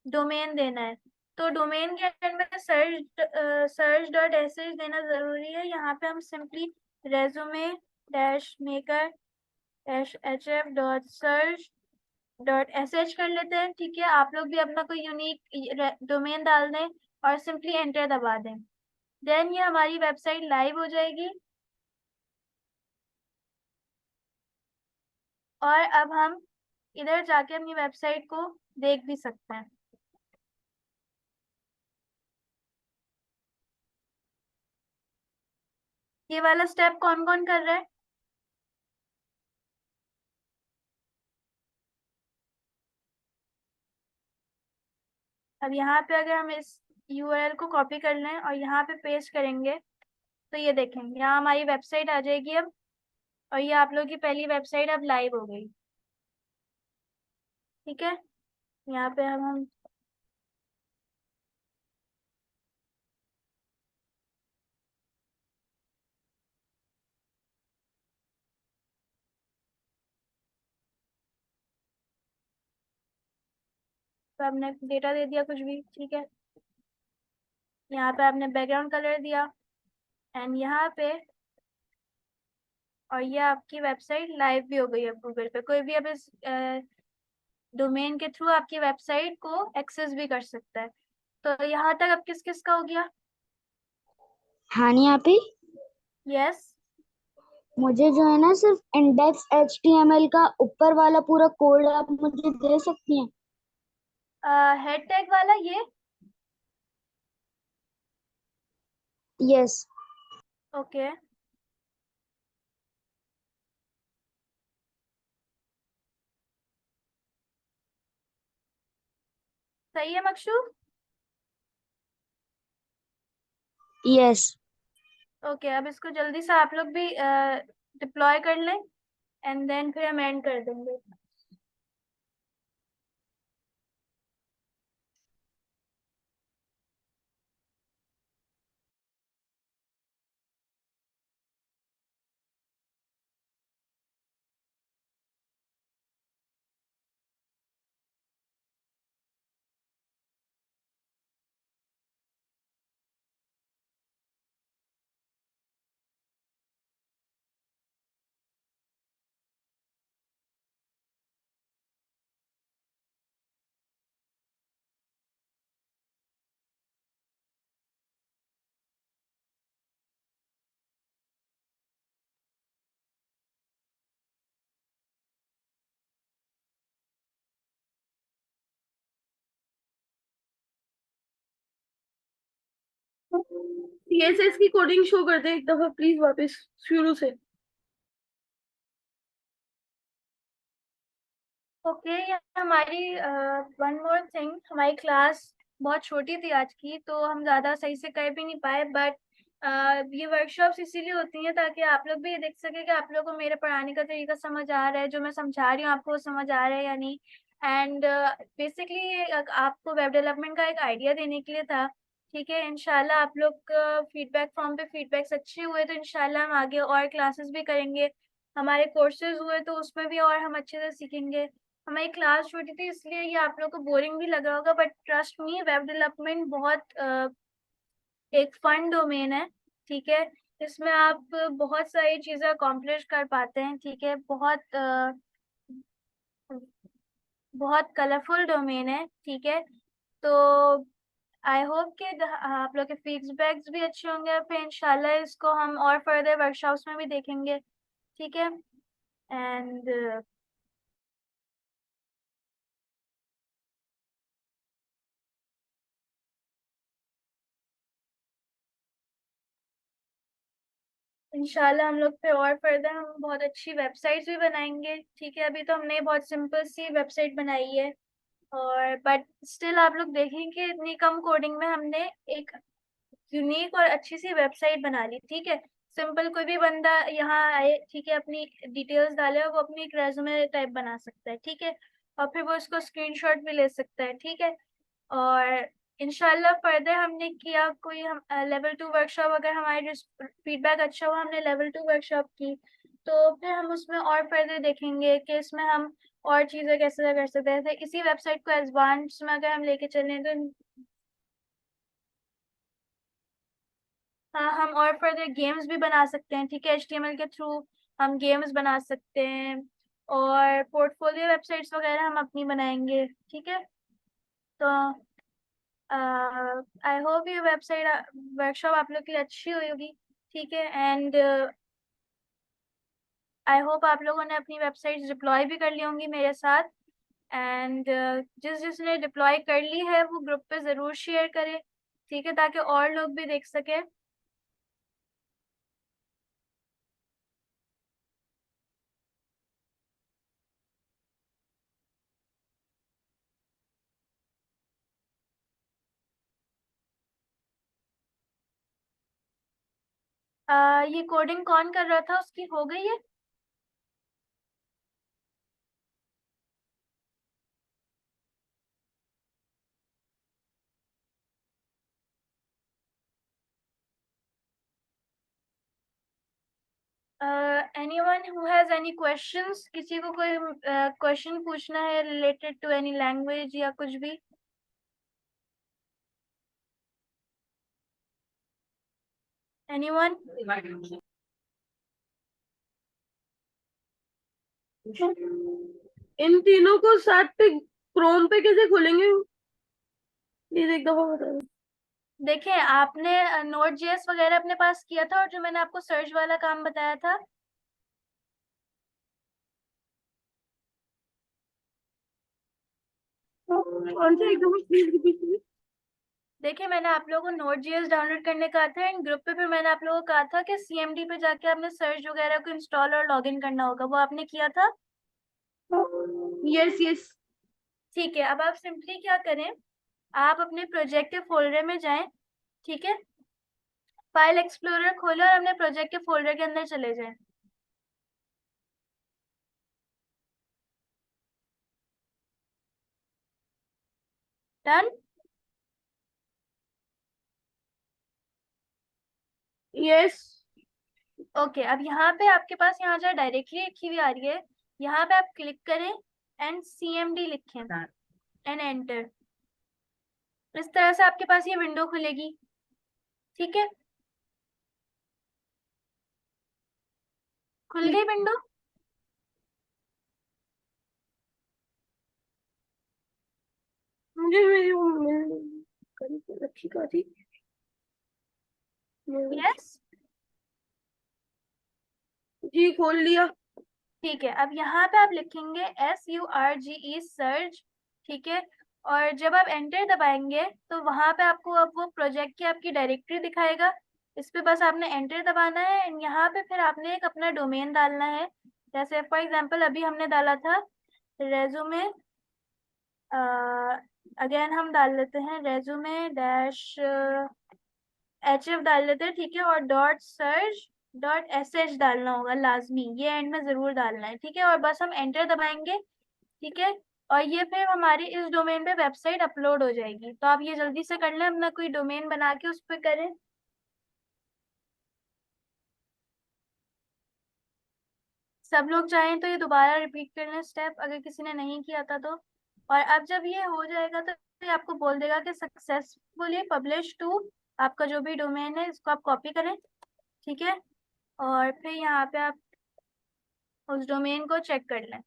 S1: डोमेन देना है, तो डोमेन के एंड में सर्च.sh देना जरूरी है। यहाँ पे हम सिंपली resume-maker-hf.search.sh कर लेते हैं। ठीक है। आप लोग भी अपना कोई यूनिक डोमेन डाल दें और सिंपली एंटर दबा दें। देन ये हमारी वेबसाइट लाइव हो जाएगी। और अब हम इधर जाके अपनी वेबसाइट को देख भी सकते हैं। ये वाला स्टेप कौन कौन कर रहा है? अब यहाँ पे अगर हम इस URL को कॉपी कर लें और यहाँ पे पेस्ट करेंगे, तो ये देखें यहाँ हमारी वेबसाइट आ जाएगी अब। और ये आप लोग की पहली वेबसाइट अब लाइव हो गई। ठीक है। यहाँ पे हम तो आपने डेटा दे दिया कुछ भी। ठीक है। यहाँ पे आपने बैकग्राउंड कलर दिया एंड यहाँ पे, और ये आपकी वेबसाइट लाइव भी हो गई है गूगल पे। कोई भी अब इस डोमेन के थ्रू आपकी वेबसाइट को एक्सेस भी कर सकता है। तो यहाँ तक अब किस किस का हो गया?
S5: हाँ नहीं यहाँ पे
S1: यस।
S5: मुझे जो है ना सिर्फ इंडेक्स एचटीएमएल का ऊपर वाला पूरा कोड आप मुझे दे सकती हैं?
S1: हेड टैग वाला ये?
S5: यस।
S1: ओके। सही है मकशू?
S5: यस।
S1: ओके, अब इसको जल्दी से आप लोग भी डिप्लॉय कर लें एंड देन फिर हम एंड कर देंगे।
S2: CSS की कोडिंग शो कर दे एक दफा प्लीज वापस शुरू से।
S1: ओके, हमारी वन मोर थिंग, हमारी क्लास बहुत छोटी थी आज की, तो हम ज़्यादा सही से कर भी नहीं पाए, बट ये वर्कशॉप्स इसीलिए होती हैं ताकि आप लोग भी ये देख सके कि आप लोगों को मेरे पढ़ाने का तरीका समझ आ रहा है, जो मैं समझा रही हूँ आपको वो समझ आ रहा है या नहीं। एंड बेसिकली ये आपको वेब डेवलपमेंट का एक आइडिया देने के लिए था। ठीक है, इंशाल्लाह आप लोग फीडबैक फॉर्म पे फीडबैक्स अच्छे हुए तो इंशाल्लाह हम आगे और क्लासेस भी करेंगे। हमारे कोर्सेज हुए तो उसमें भी और हम अच्छे से सीखेंगे। हमारी क्लास छोटी थी इसलिए ये आप लोग को बोरिंग भी लगा होगा, but trust me, web development बहुत एक फन डोमेन है। ठीक है, इसमें आप बहुत सारी चीजें अकॉम्प्लिश कर पाते हैं। ठीक है, बहुत कलरफुल डोमेन है। ठीक है, तो आई होप कि आप लोग के फीडबैक्स भी अच्छे होंगे, फिर इंशाल्लाह इसको हम और फर्दर वर्कशॉप्स में भी देखेंगे। ठीक है, एंड इंशाल्लाह हम लोग पे और फर्दर हम बहुत अच्छी वेबसाइट्स भी बनाएंगे। ठीक है, अभी तो हमने बहुत सिंपल सी वेबसाइट बनाई है, और बट स्टिल आप लोग देखेंगे इतनी कम कोडिंग में हमने एक यूनिक और अच्छी सी वेबसाइट बना ली। ठीक है, सिंपल कोई भी बंदा यहाँ आए, ठीक है, अपनी डिटेल्स डाले और वो अपनी एक रेज्यूमे टाइप बना सकता है। ठीक है, और फिर वो उसको स्क्रीनशॉट भी ले सकता है। ठीक है, और इंशाल्लाह फर्दर हमने किया कोई हम लेवल 2 वर्कशॉप, अगर हमारी फीडबैक अच्छा हुआ, हमने लेवल 2 वर्कशॉप की, तो फिर हम उसमें और फर्दर देखेंगे कि इसमें हम और चीज़ें कैसे कर सकते हैं। जैसे इसी वेबसाइट को एडवांस में अगर हम लेके चलें तो हाँ, हम और फर्दर गेम्स भी बना सकते हैं। ठीक है, HTML के थ्रू हम गेम्स बना सकते हैं, और पोर्टफोलियो वेबसाइट्स वगैरह हम अपनी बनाएंगे। ठीक है, तो आई होप ये वेबसाइट वर्कशॉप आप लोग के लिए अच्छी हुई होगी। ठीक है, एंड आई होप आप लोगों ने अपनी वेबसाइट डिप्लॉय भी कर ली होंगी मेरे साथ। एंड जिसने डिप्लॉय कर ली है वो ग्रुप पे ज़रूर शेयर करे। ठीक है, ताकि और लोग भी देख सके। ये कोडिंग कौन कर रहा था, उसकी हो गई है? anyone who has any questions, किसी को कोई क्वेश्चन पूछना है रिलेटेड टू एनी लैंग्वेज या कुछ भी? anyone?
S2: इन तीनों को साथ पे क्रोम पे कैसे खोलेंगे प्लीज एक दफा बता दो।
S1: देखिए, आपने नोट जेएस वगैरह अपने पास किया था, और जो मैंने आपको सर्च वाला काम बताया था,
S2: कौन सा एक दफा प्लीज रिपीट कीजिए।
S1: देखिए मैंने आप लोगों को नोट जेएस डाउनलोड करने कहा था एंड ग्रुप पे फिर मैंने आप लोगों को कहा था कि CMD पे जाके आपने सर्च वगैरह को इंस्टॉल और लॉगिन करना होगा, वो आपने किया था?
S2: Yes yes.
S1: ठीक है, अब आप सिंपली क्या करें, आप अपने प्रोजेक्ट के फोल्डर में जाएं। ठीक है, फाइल एक्सप्लोरर खोलें और अपने प्रोजेक्ट के फोल्डर के अंदर चले जाएं। डन?
S2: यस।
S1: ओके, अब यहाँ पे आपके पास यहाँ जो डायरेक्टली लिखी हुई आ रही है, यहाँ पे आप क्लिक करें एंड CMD लिखें एंड एंटर। इस तरह से आपके पास ये विंडो खुलेगी। ठीक है, खुल गई विंडो?
S2: मुझे मेरी वो मिल रखी का थी।
S1: यस,
S2: जी खोल लिया।
S1: ठीक है, अब यहाँ पे आप लिखेंगे SURGE सर्च। ठीक है, और जब आप एंटर दबाएंगे तो वहां पे आपको अब वो प्रोजेक्ट की आपकी डायरेक्टरी दिखाएगा। इस पे बस आपने एंटर दबाना है एंड यहाँ पे फिर आपने एक अपना डोमेन डालना है। जैसे फॉर एग्जांपल अभी हमने डाला था रेज्यूमे, अगेन हम डाल लेते हैं रेज्यूमे डैश HF डाल लेते हैं, ठीक है, और .search.sh डालना होगा लाजमी, ये एंड में जरूर डालना है, ठीक है, और बस हम एंटर दबाएंगे, ठीक है, और ये फिर हमारी इस डोमेन पे वेबसाइट अपलोड हो जाएगी। तो आप ये जल्दी से कर लें, अपना कोई डोमेन बना के उस पर करें। सब लोग चाहें तो ये दोबारा रिपीट कर लें स्टेप, अगर किसी ने नहीं किया था तो। और अब जब ये हो जाएगा तो ये आपको बोल देगा कि सक्सेसफुली पब्लिश टू, आपका जो भी डोमेन है इसको आप कॉपी करें, ठीक है, और फिर यहाँ पे आप उस डोमेन को चेक कर लें,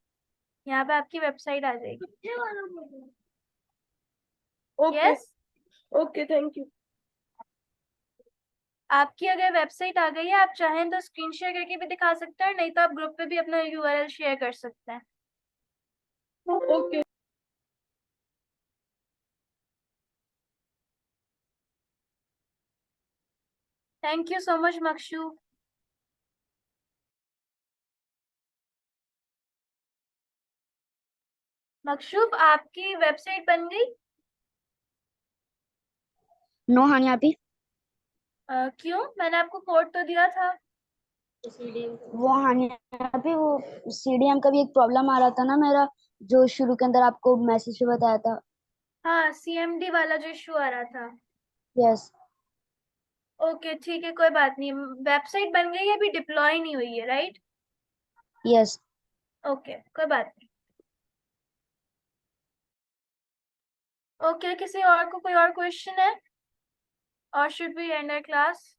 S1: यहाँ पे आपकी वेबसाइट आ जाएगी।
S2: Okay,
S1: yes,
S2: okay, thank you.
S1: आपकी अगर वेबसाइट आ गई है, आप चाहें तो स्क्रीन शेयर करके भी दिखा सकते हैं, नहीं तो आप ग्रुप पे भी अपना URL शेयर कर सकते हैं।
S2: Okay.
S1: Thank you so much मकशू। मकशूफ, आपकी वेबसाइट बन गई?
S5: नो हानिया भी।
S1: क्यों? मैंने आपको कोड तो दिया था।
S5: वो हानिया भी, वो CDM का भी एक प्रॉब्लम आ रहा था ना मेरा, जो शुरू के अंदर आपको मैसेज में बताया था।
S1: हाँ, CMD वाला जो इशू आ रहा था।
S5: यस।
S1: ओके ठीक है, कोई बात नहीं, वेबसाइट बन गई है, अभी डिप्लॉय नहीं हुई है, राइट?
S5: यस।
S1: ओके, कोई बात नहीं। ओके, किसी और को कोई और क्वेश्चन है, और should we end our class?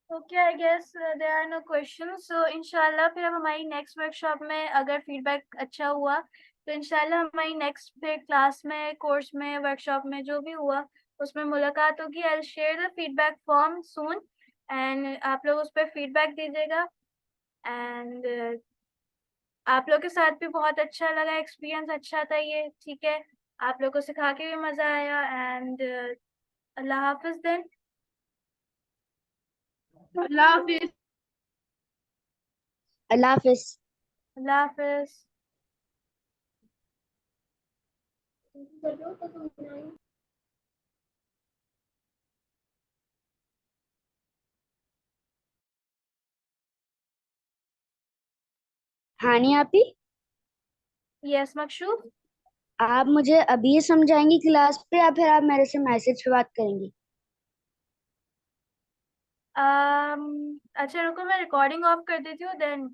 S1: Okay, I guess there are no questions, so इंशाल्लाह फिर हम हमारी नेक्स्ट वर्कशॉप में अगर फीडबैक अच्छा हुआ तो इंशाल्लाह हमारी नेक्स्ट फिर क्लास में, कोर्स में, वर्कशॉप में जो भी हुआ उसमें मुलाकात होगी। I will share the feedback form soon and आप लोग उस पर फीडबैक दीजिएगा। एंड आप लोग के साथ भी बहुत अच्छा लगा, एक्सपीरियंस अच्छा था ये, ठीक है, आप लोग को सिखा के भी मजा आया। एंड अल्लाह हाफिज देन।
S2: Allah Hafiz.
S5: अल्लाह हाफिज।
S1: अल्लाह हाफिज।
S5: हानिया भी,
S1: यस मकशूफ।
S5: आप मुझे अभी समझाएंगी क्लास पे या फिर आप मेरे से मैसेज पे बात करेंगी?
S1: अच्छा रुको, मैं रिकॉर्डिंग ऑफ कर देती हूँ, देन